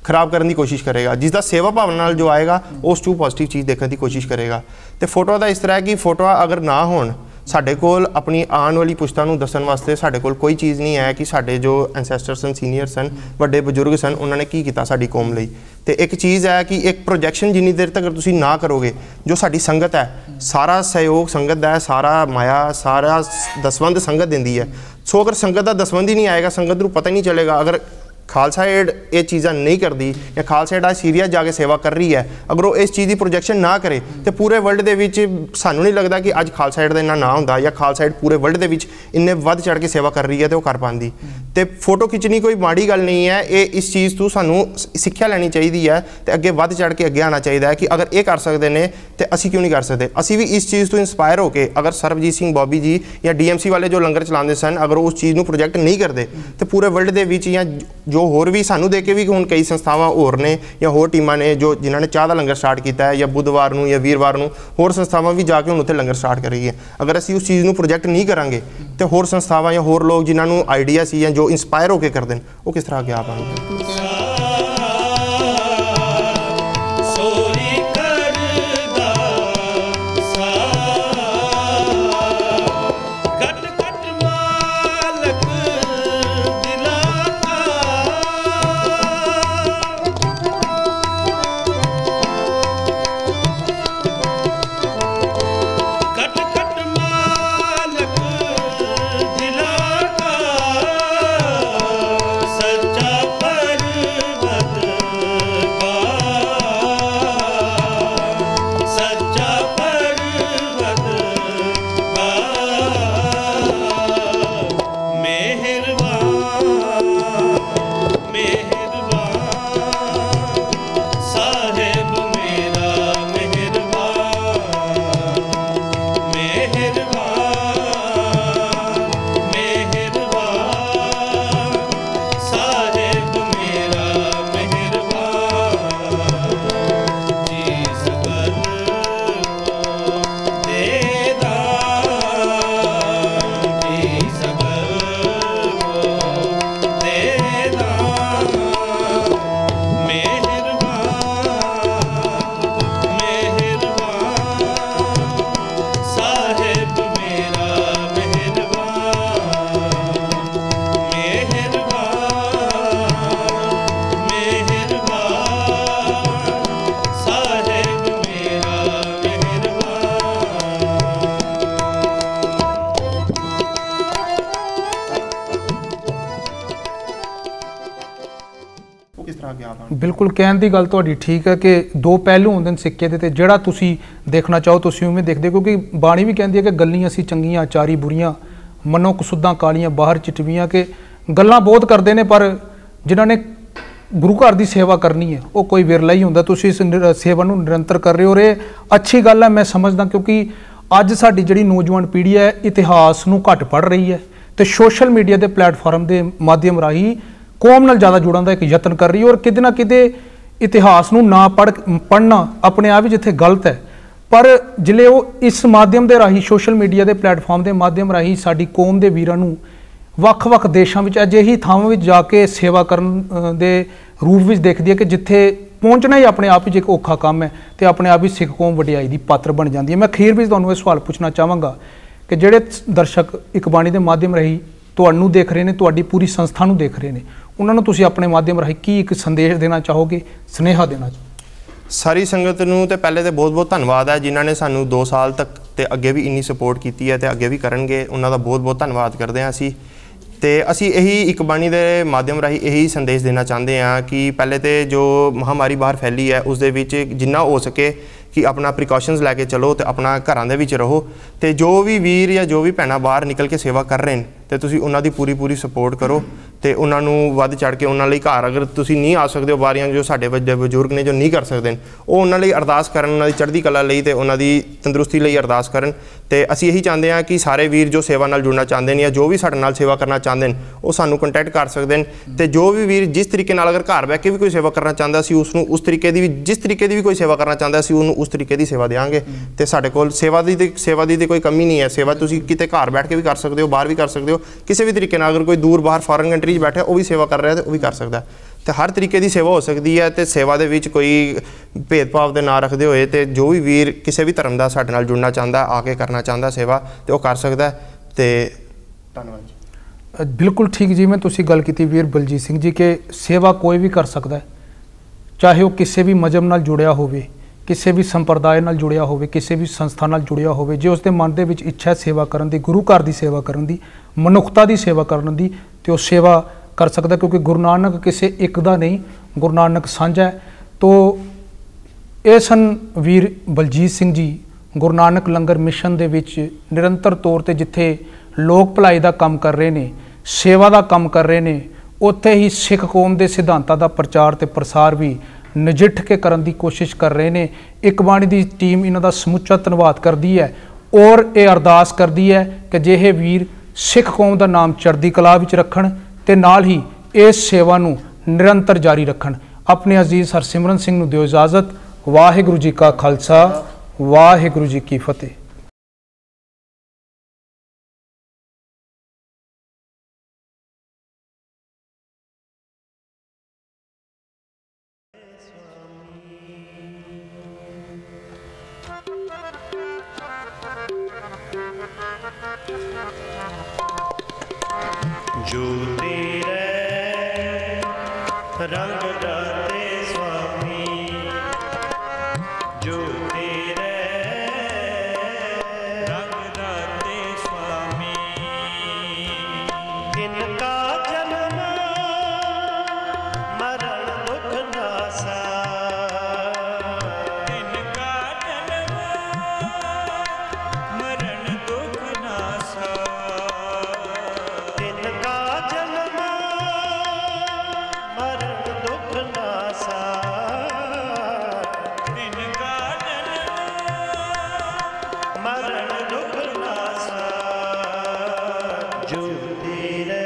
ਖਰਾਬ ਕਰਨ ਦੀ ਕੋਸ਼ਿਸ਼ ਕਰੇਗਾ। ਜਿਸ ਦਾ ਸੇਵਾ ਭਾਵਨਾ ਨਾਲ ਜੋ ਆਏਗਾ ਉਸ 'ਚ ਪੋਜ਼ੀਟਿਵ ਚੀਜ਼ ਦੇਖਣ ਦੀ ਕੋਸ਼ਿਸ਼ ਕਰੇਗਾ। ਤੇ ਫੋਟੋਆਂ ਦਾ ਇਸ ਤਰ੍ਹਾਂ ਹੈ ਕਿ ਫੋਟੋਆਂ ਅਗਰ ਨਾ ਹੋਣ ਸਾਡੇ ਕੋਲ ਆਪਣੀ ਆਉਣ ਵਾਲੀ ਪੁਸ਼ਤਾਂ ਨੂੰ ਦੱਸਣ ਵਾਸਤੇ ਸਾਡੇ ਕੋਲ ਕੋਈ ਚੀਜ਼ ਨਹੀਂ ਹੈ ਕਿ ਸਾਡੇ ਜੋ ਐਂਸੈਸਟਰ ਸਨ, ਸੀਨੀਅਰ ਸਨ, ਵੱਡੇ ਬਜ਼ੁਰਗ ਸਨ, ਉਹਨਾਂ ਨੇ ਕੀ ਕੀਤਾ ਸਾਡੀ ਕੌਮ ਲਈ। ਤੇ ਇੱਕ ਚੀਜ਼ ਹੈ ਕਿ ਇੱਕ ਪ੍ਰੋਜੈਕਸ਼ਨ ਜਿੰਨੀ ਦੇਰ ਤੱਕ ਤੁਸੀਂ ਨਾ ਕਰੋਗੇ, ਜੋ ਸਾਡੀ ਸੰਗਤ ਹੈ ਸਾਰਾ ਸਹਿਯੋਗ ਸੰਗਤ ਦਾ ਹੈ, ਸਾਰਾ ਮਾਇਆ ਸਾਰਾ ਦਸਵੰਧ ਸੰਗਤ ਦਿੰਦੀ ਹੈ। ਸੋ ਅਗਰ ਸੰਗਤ ਦਾ ਦਸਵੰਧ ਹੀ ਨਹੀਂ ਆਏਗਾ, ਸੰਗਤ ਨੂੰ ਪਤਾ ਹੀ ਨਹੀਂ ਚੱਲੇਗਾ, ਅਗਰ ਖਾਲਸਾ ਏਡ ਇਹ ਚੀਜ਼ਾਂ ਨਹੀਂ ਕਰਦੀ ਜਾਂ ਖਾਲਸਾ ਏਡ ਸੀਰੀਆ ਜਾ ਕੇ ਸੇਵਾ ਕਰ ਰਹੀ ਹੈ, ਅਗਰ ਉਹ ਇਸ ਚੀਜ਼ ਦੀ ਪ੍ਰੋਜੈਕਸ਼ਨ ਨਾ ਕਰੇ ਤੇ ਪੂਰੇ ਵਰਲਡ ਦੇ ਵਿੱਚ ਸਾਨੂੰ ਨਹੀਂ ਲੱਗਦਾ ਕਿ ਅੱਜ ਖਾਲਸਾ ਏਡ ਦਾ ਇੰਨਾ ਨਾਂ ਹੁੰਦਾ ਜਾਂ ਖਾਲਸਾ ਏਡ ਪੂਰੇ ਵਰਲਡ ਦੇ ਵਿੱਚ ਇੰਨੇ ਵੱਧ ਚੜ ਕੇ ਸੇਵਾ ਕਰ ਰਹੀ ਹੈ ਤੇ ਉਹ ਕਰ ਪਾਉਂਦੀ। ਤੇ ਫੋਟੋ ਖਿੱਚਣੀ ਕੋਈ ਮਾੜੀ ਗੱਲ ਨਹੀਂ ਹੈ, ਇਹ ਇਸ ਚੀਜ਼ ਤੋਂ ਸਾਨੂੰ ਸਿੱਖਿਆ ਲੈਣੀ ਚਾਹੀਦੀ ਹੈ ਤੇ ਅੱਗੇ ਵੱਧ ਚੜ ਕੇ ਅੱਗੇ ਆਉਣਾ ਚਾਹੀਦਾ ਹੈ ਕਿ ਅਗਰ ਇਹ ਕਰ ਸਕਦੇ ਨੇ ਤੇ ਅਸੀਂ ਕਿਉਂ ਨਹੀਂ ਕਰ ਸਕਦੇ। ਅਸੀਂ ਵੀ ਇਸ ਚੀਜ਼ ਤੋਂ ਇੰਸਪਾਇਰ ਹੋ ਕੇ ਅਗਰ ਸਰਬਜੀਤ ਸਿੰਘ ਬੋਬੀ ਜੀ ਜਾਂ DMC ਵਾਲੇ ਜੋ ਲੰਗਰ ਚਲਾਉਂਦੇ ਸਨ ਅਗਰ ਉਸ ਚੀਜ਼ ਨੂੰ ਪ੍ਰੋਜੈਕਟ ਨਹੀਂ ਕਰਦੇ ਤੇ ਪੂਰੇ ਵਰਲਡ ਦੇ ਵਿੱਚ ਜਾਂ ਜੋ ਹੋਰ ਵੀ ਸਾਨੂੰ ਦੇਖ ਕੇ ਵੀ ਹੁਣ ਕਈ ਸੰਸਥਾਵਾਂ ਹੋਰ ਨੇ ਜਾਂ ਹੋਰ ਟੀਮਾਂ ਨੇ ਜੋ ਜਿਨ੍ਹਾਂ ਨੇ ਚਾਹ ਦਾ ਲੰਗਰ ਸਟਾਰਟ ਕੀਤਾ ਹੈ ਜਾਂ ਬੁੱਧਵਾਰ ਨੂੰ ਜਾਂ ਵੀਰਵਾਰ ਨੂੰ ਹੋਰ ਸੰਸਥਾਵਾਂ ਵੀ ਜਾ ਕੇ ਹੁਣ ਉੱਥੇ ਲੰਗਰ ਸਟਾਰਟ ਕਰ ਰਹੀ ਹੈ। ਅਗਰ ਅਸੀਂ ਉਸ ਚੀਜ਼ ਨੂੰ ਪ੍ਰੋਜੈਕਟ ਨਹੀਂ ਕਰਾਂਗੇ ਤੇ ਹੋਰ ਸੰਸਥਾਵਾਂ ਜਾਂ ਹੋਰ ਲੋਕ ਜਿਨ੍ਹਾਂ ਨੂੰ ਆਈਡੀਆ ਸੀ ਜਾਂ ਜੋ ਇੰਸਪਾਇਰ ਹੋ ਕੇ ਕਰਦੇ ਨੇ ਉਹ ਕਿਸ ਤਰ੍ਹਾਂ ਅੱਗੇ ਆ ਪਾਉਣਗੇ। ਬਿਲਕੁਲ ਕਹਿਣ ਦੀ ਗੱਲ ਤੁਹਾਡੀ ਠੀਕ ਹੈ ਕਿ ਦੋ ਪਹਿਲੂ ਹੁੰਦੇ ਨੇ ਸਿੱਕੇ ਦੇ, ਤੇ ਜਿਹੜਾ ਤੁਸੀਂ ਦੇਖਣਾ ਚਾਹੋ ਤੁਸੀਂ ਉਵੇਂ ਦੇਖਦੇ, ਕਿਉਂਕਿ ਬਾਣੀ ਵੀ ਕਹਿੰਦੀ ਹੈ ਕਿ ਗੱਲੀਆਂ ਅਸੀਂ ਚੰਗੀਆਂ ਚਾਰੀ ਬੁਰੀਆਂ ਮਨੋ ਕਸੁੱਦਾਂ ਕਾਲੀਆਂ ਬਾਹਰ ਚਿਟਵੀਆਂ, ਕਿ ਗੱਲਾਂ ਬਹੁਤ ਕਰਦੇ ਨੇ ਪਰ ਜਿਨ੍ਹਾਂ ਨੇ ਗੁਰੂ ਘਰ ਦੀ ਸੇਵਾ ਕਰਨੀ ਹੈ ਉਹ ਕੋਈ ਵਿਰਲਾ ਹੀ ਹੁੰਦਾ। ਤੁਸੀਂ ਇਸ ਸੇਵਾ ਨੂੰ ਨਿਰੰਤਰ ਕਰ ਰਹੇ ਹੋ, ਇਹ ਅੱਛੀ ਗੱਲ ਹੈ ਮੈਂ ਸਮਝਦਾ, ਕਿਉਂਕਿ ਅੱਜ ਸਾਡੀ ਜਿਹੜੀ ਨੌਜਵਾਨ ਪੀੜ੍ਹੀ ਹੈ ਇਤਿਹਾਸ ਨੂੰ ਘੱਟ ਪੜ੍ਹ ਰਹੀ ਹੈ ਤੇ ਸੋਸ਼ਲ ਮੀਡੀਆ ਦੇ ਪਲੇਟਫਾਰਮ ਦੇ ਮਾਧਿਅਮ ਰਾਹੀਂ ਕੌਮ ਨਾਲ ਜ਼ਿਆਦਾ ਜੁੜਨ ਦਾ ਇੱਕ ਯਤਨ ਕਰ ਰਹੀ ਹੈ। ਔਰ ਕਿਤੇ ਨਾ ਕਿਤੇ ਇਤਿਹਾਸ ਨੂੰ ਨਾ ਪੜ੍ਹਨਾ ਆਪਣੇ ਆਪ ਹੀ ਜਿੱਥੇ ਗਲਤ ਹੈ, ਪਰ ਜਿਲੇ ਉਹ ਇਸ ਮਾਧਿਅਮ ਦੇ ਰਾਹੀਂ ਸੋਸ਼ਲ ਮੀਡੀਆ ਦੇ ਪਲੇਟਫਾਰਮ ਦੇ ਮਾਧਿਅਮ ਰਾਹੀਂ ਸਾਡੀ ਕੌਮ ਦੇ ਵੀਰਾਂ ਨੂੰ ਵੱਖ-ਵੱਖ ਦੇਸ਼ਾਂ ਵਿੱਚ ਅਜਿਹੀ ਥਾਵਾਂ ਵਿੱਚ ਜਾ ਕੇ ਸੇਵਾ ਕਰਨ ਦੇ ਰੂਪ ਵਿੱਚ ਦੇਖਦੀ ਹੈ ਕਿ ਜਿੱਥੇ ਪਹੁੰਚਣਾ ਹੀ ਆਪਣੇ ਆਪ ਵਿੱਚ ਇੱਕ ਔਖਾ ਕੰਮ ਹੈ ਤੇ ਆਪਣੇ ਆਪ ਹੀ ਸਿੱਖ ਕੌਮ ਵਡਿਆਈ ਦੀ ਪਾਤਰ ਬਣ ਜਾਂਦੀ ਹੈ। ਮੈਂ ਅਖੀਰ ਵਿੱਚ ਤੁਹਾਨੂੰ ਇਹ ਸਵਾਲ ਪੁੱਛਣਾ ਚਾਹਾਂਗਾ ਕਿ ਜਿਹੜੇ ਦਰਸ਼ਕ ਇੱਕ ਬਾਣੀ ਦੇ ਮਾਧਿਅਮ ਰਾਹੀਂ ਤੁਹਾਨੂੰ ਦੇਖ ਰਹੇ ਨੇ, ਤੁਹਾਡੀ ਪੂਰੀ ਸੰਸਥਾ ਨੂੰ ਦੇਖ ਰਹੇ ਨੇ, ਉਹਨਾਂ ਨੂੰ ਤੁਸੀਂ ਆਪਣੇ ਮਾਧਿਅਮ ਰਾਹੀਂ ਕੀ ਇੱਕ ਸੰਦੇਸ਼ ਦੇਣਾ ਚਾਹੋਗੇ, ਸੁਨੇਹਾ ਦੇਣਾ ਚਾਹੋਗੇ? ਸਾਰੀ ਸੰਗਤ ਨੂੰ ਤੇ ਪਹਿਲੇ ਤੇ ਬਹੁਤ-ਬਹੁਤ ਧੰਨਵਾਦ ਹੈ ਜਿਨ੍ਹਾਂ ਨੇ ਸਾਨੂੰ 2 ਸਾਲ ਤੱਕ ਤੇ ਅੱਗੇ ਵੀ ਇੰਨੀ ਸਪੋਰਟ ਕੀਤੀ ਹੈ ਤੇ ਅੱਗੇ ਵੀ ਕਰਨਗੇ, ਉਹਨਾਂ ਦਾ ਬਹੁਤ-ਬਹੁਤ ਧੰਨਵਾਦ ਕਰਦੇ ਹਾਂ ਅਸੀਂ। ਤੇ ਅਸੀਂ ਇਹੀ ਇੱਕ ਬਾਣੀ ਦੇ ਮਾਧਿਅਮ ਰਾਹੀਂ ਇਹੀ ਸੰਦੇਸ਼ ਦੇਣਾ ਚਾਹੁੰਦੇ ਹਾਂ ਕਿ ਪਹਿਲੇ ਤੇ ਜੋ ਮਹਾਮਾਰੀ ਬਾਹਰ ਫੈਲੀ ਹੈ ਉਸ ਦੇ ਵਿੱਚ ਜਿੰਨਾ ਹੋ ਸਕੇ ਕਿ ਆਪਣਾ ਪ੍ਰੀਕਾਸ਼ਨਸ ਲੈ ਕੇ ਚਲੋ ਤੇ ਆਪਣਾ ਘਰਾਂ ਦੇ ਵਿੱਚ ਰਹੋ, ਤੇ ਜੋ ਵੀ ਵੀਰ ਜਾਂ ਜੋ ਵੀ ਭੈਣਾਂ ਬਾਹਰ ਨਿਕਲ ਕੇ ਸੇਵਾ ਕਰ ਰਹੇ ਨੇ ਤੇ ਤੁਸੀਂ ਉਹਨਾਂ ਦੀ ਪੂਰੀ ਸਪੋਰਟ ਕਰੋ ਤੇ ਉਹਨਾਂ ਨੂੰ ਵੱਧ ਚੜ ਕੇ ਉਹਨਾਂ ਲਈ ਘਰ ਅਗਰ ਤੁਸੀਂ ਨਹੀਂ ਆ ਸਕਦੇ ਹੋ ਬਾਰੀਆਂ ਜੋ ਸਾਡੇ ਵੱਡੇ ਬਜ਼ੁਰਗ ਨੇ ਜੋ ਨਹੀਂ ਕਰ ਸਕਦੇ ਨੇ ਉਹ ਉਹਨਾਂ ਲਈ ਅਰਦਾਸ ਕਰਨ, ਉਹਨਾਂ ਦੀ ਚੜ੍ਹਦੀ ਕਲਾ ਲਈ ਤੇ ਉਹਨਾਂ ਦੀ ਤੰਦਰੁਸਤੀ ਲਈ ਅਰਦਾਸ ਕਰਨ। ਤੇ ਅਸੀਂ ਇਹੀ ਚਾਹੁੰਦੇ ਹਾਂ ਕਿ ਸਾਰੇ ਵੀਰ ਜੋ ਸੇਵਾ ਨਾਲ ਜੁੜਨਾ ਚਾਹੁੰਦੇ ਨੇ ਜਾਂ ਜੋ ਵੀ ਸਾਡੇ ਨਾਲ ਸੇਵਾ ਕਰਨਾ ਚਾਹੁੰਦੇ ਨੇ ਉਹ ਸਾਨੂੰ ਕੰਟੈਕਟ ਕਰ ਸਕਦੇ ਨੇ, ਤੇ ਜੋ ਵੀ ਵੀਰ ਜਿਸ ਤਰੀਕੇ ਨਾਲ ਅਗਰ ਘਰ ਬਹਿ ਕੇ ਵੀ ਕੋਈ ਸੇਵਾ ਕਰਨਾ ਚਾਹੁੰਦਾ ਸੀ ਉਸ ਨੂੰ ਉਸ ਤਰੀਕੇ ਦੀ ਵੀ ਜਿਸ ਤਰੀਕੇ ਦੀ ਵੀ ਕੋਈ ਸੇਵਾ ਕਰਨਾ ਚਾਹੁੰਦਾ ਸੀ ਉਹਨੂੰ ਉਸ ਤਰੀਕੇ ਦੀ ਸੇਵਾ ਦੇਵਾਂਗੇ। ਤੇ ਸਾਡੇ ਕੋਲ ਸੇਵਾ ਦੀ ਕੋਈ ਕਮੀ ਨਹੀਂ ਹੈ, ਸੇਵਾ ਤੁਸੀਂ ਕਿਤੇ ਘਰ ਬੈਠ ਕੇ ਵੀ ਕਰ ਸਕਦੇ ਹੋ, ਬਾਹਰ ਵੀ ਕਰ ਸਕਦੇ ਹੋ, ਕਿਸੇ ਵੀ ਤਰੀਕੇ ਨਾਲ। ਅਗਰ ਕੋਈ ਦੂਰ ਬਾਹਰ ਫੋਰਨ ਕੰਟਰੀ 'ਚ ਬੈਠਾ ਉਹ ਵੀ ਸੇਵਾ ਕਰ ਰਿਹਾ ਤੇ ਉਹ ਵੀ ਕਰ ਸਕਦਾ, ਤੇ ਹਰ ਤਰੀਕੇ ਦੀ ਸੇਵਾ ਹੋ ਸਕਦੀ ਹੈ। ਤੇ ਸੇਵਾ ਦੇ ਵਿੱਚ ਕੋਈ ਭੇਦਭਾਵ ਦੇ ਨਾ ਰੱਖਦੇ ਹੋਏ ਤੇ ਜੋ ਵੀ ਵੀਰ ਕਿਸੇ ਵੀ ਧਰਮ ਦਾ ਸਾਡੇ ਨਾਲ ਜੁੜਨਾ ਚਾਹੁੰਦਾ, ਆ ਕੇ ਕਰਨਾ ਚਾਹੁੰਦਾ ਸੇਵਾ, ਤੇ ਉਹ ਕਰ ਸਕਦਾ। ਤੇ ਧੰਨਵਾਦ ਜੀ। ਬਿਲਕੁਲ ਠੀਕ ਜਿਵੇਂ ਤੁਸੀਂ ਗੱਲ ਕੀਤੀ ਵੀਰ ਬਲਜੀਤ ਸਿੰਘ ਜੀ ਕਿ ਸੇਵਾ ਕੋਈ ਵੀ ਕਰ ਸਕਦਾ ਹੈ, ਚਾਹੇ ਉਹ ਕਿਸੇ ਵੀ ਮਜ਼ਹਬ ਨਾਲ ਜੁੜਿਆ ਹੋਵੇ, ਕਿਸੇ ਵੀ ਸੰਪਰਦਾਇ ਨਾਲ ਜੁੜਿਆ ਹੋਵੇ, ਕਿਸੇ ਵੀ ਸੰਸਥਾ ਨਾਲ ਜੁੜਿਆ ਹੋਵੇ। ਜੇ ਉਸਦੇ ਮਨ ਦੇ ਵਿੱਚ ਇੱਛਾ ਸੇਵਾ ਕਰਨ ਦੀ, ਗੁਰੂ ਘਰ ਦੀ ਸੇਵਾ ਕਰਨ ਦੀ, ਮਨੁੱਖਤਾ ਦੀ ਸੇਵਾ ਕਰਨ ਦੀ, ਤੇ ਉਹ ਸੇਵਾ ਕਰ ਸਕਦਾ, ਕਿਉਂਕਿ ਗੁਰੂ ਨਾਨਕ ਕਿਸੇ ਇੱਕ ਦਾ ਨਹੀਂ, ਗੁਰੂ ਨਾਨਕ ਸਾਂਝਾ ਹੈ। ਤੋ ਇਹ ਸਨ ਵੀਰ ਬਲਜੀਤ ਸਿੰਘ ਜੀ, ਗੁਰੂ ਨਾਨਕ ਲੰਗਰ ਮਿਸ਼ਨ ਦੇ ਵਿੱਚ ਨਿਰੰਤਰ ਤੌਰ ਤੇ ਜਿੱਥੇ ਲੋਕ ਭਲਾਈ ਦਾ ਕੰਮ ਕਰ ਰਹੇ ਨੇ, ਸੇਵਾ ਦਾ ਕੰਮ ਕਰ ਰਹੇ ਨੇ, ਉੱਥੇ ਹੀ ਸਿੱਖ ਕੌਮ ਦੇ ਸਿਧਾਂਤਾਂ ਦਾ ਪ੍ਰਚਾਰ ਤੇ ਪ੍ਰਸਾਰ ਵੀ ਨਜਿੱਠ ਕੇ ਕਰਨ ਦੀ ਕੋਸ਼ਿਸ਼ ਕਰ ਰਹੇ ਨੇ। ਇੱਕ ਬਾਣੀ ਦੀ ਟੀਮ ਇਹਨਾਂ ਦਾ ਸਮੁੱਚਾ ਧੰਨਵਾਦ ਕਰਦੀ ਹੈ ਔਰ ਇਹ ਅਰਦਾਸ ਕਰਦੀ ਹੈ ਕਿ ਜਿਹੇ ਵੀਰ ਸਿੱਖ ਕੌਮ ਦਾ ਨਾਮ ਚੜ੍ਹਦੀ ਕਲਾ ਵਿੱਚ ਰੱਖਣ ਤੇ ਨਾਲ ਹੀ ਇਸ ਸੇਵਾ ਨੂੰ ਨਿਰੰਤਰ ਜਾਰੀ ਰੱਖਣ। ਆਪਣੇ ਅਜ਼ੀਜ਼ ਹਰਸਿਮਰਨ ਸਿੰਘ ਨੂੰ ਦਿਓ ਇਜਾਜ਼ਤ। ਵਾਹਿਗੁਰੂ ਜੀ ਕਾ ਖਾਲਸਾ, ਵਾਹਿਗੁਰੂ ਜੀ ਕੀ ਫਤਿਹ। जो तेरे रंग दाते स्वामी, जो तेरे रंग दाते स्वामी, इनका जन्म मरण दुख नासा, इनका जन्म मरण दुख नासा, इनका जन्म मरण दुख नासा, इनका जन्म मरण दुख नासा, जो तेरे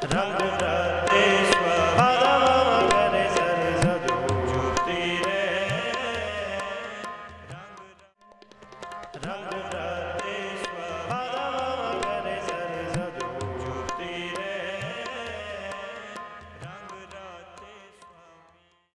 रंग दाते स्वामी, करे सरे सदो, जो तेरे रंग दाते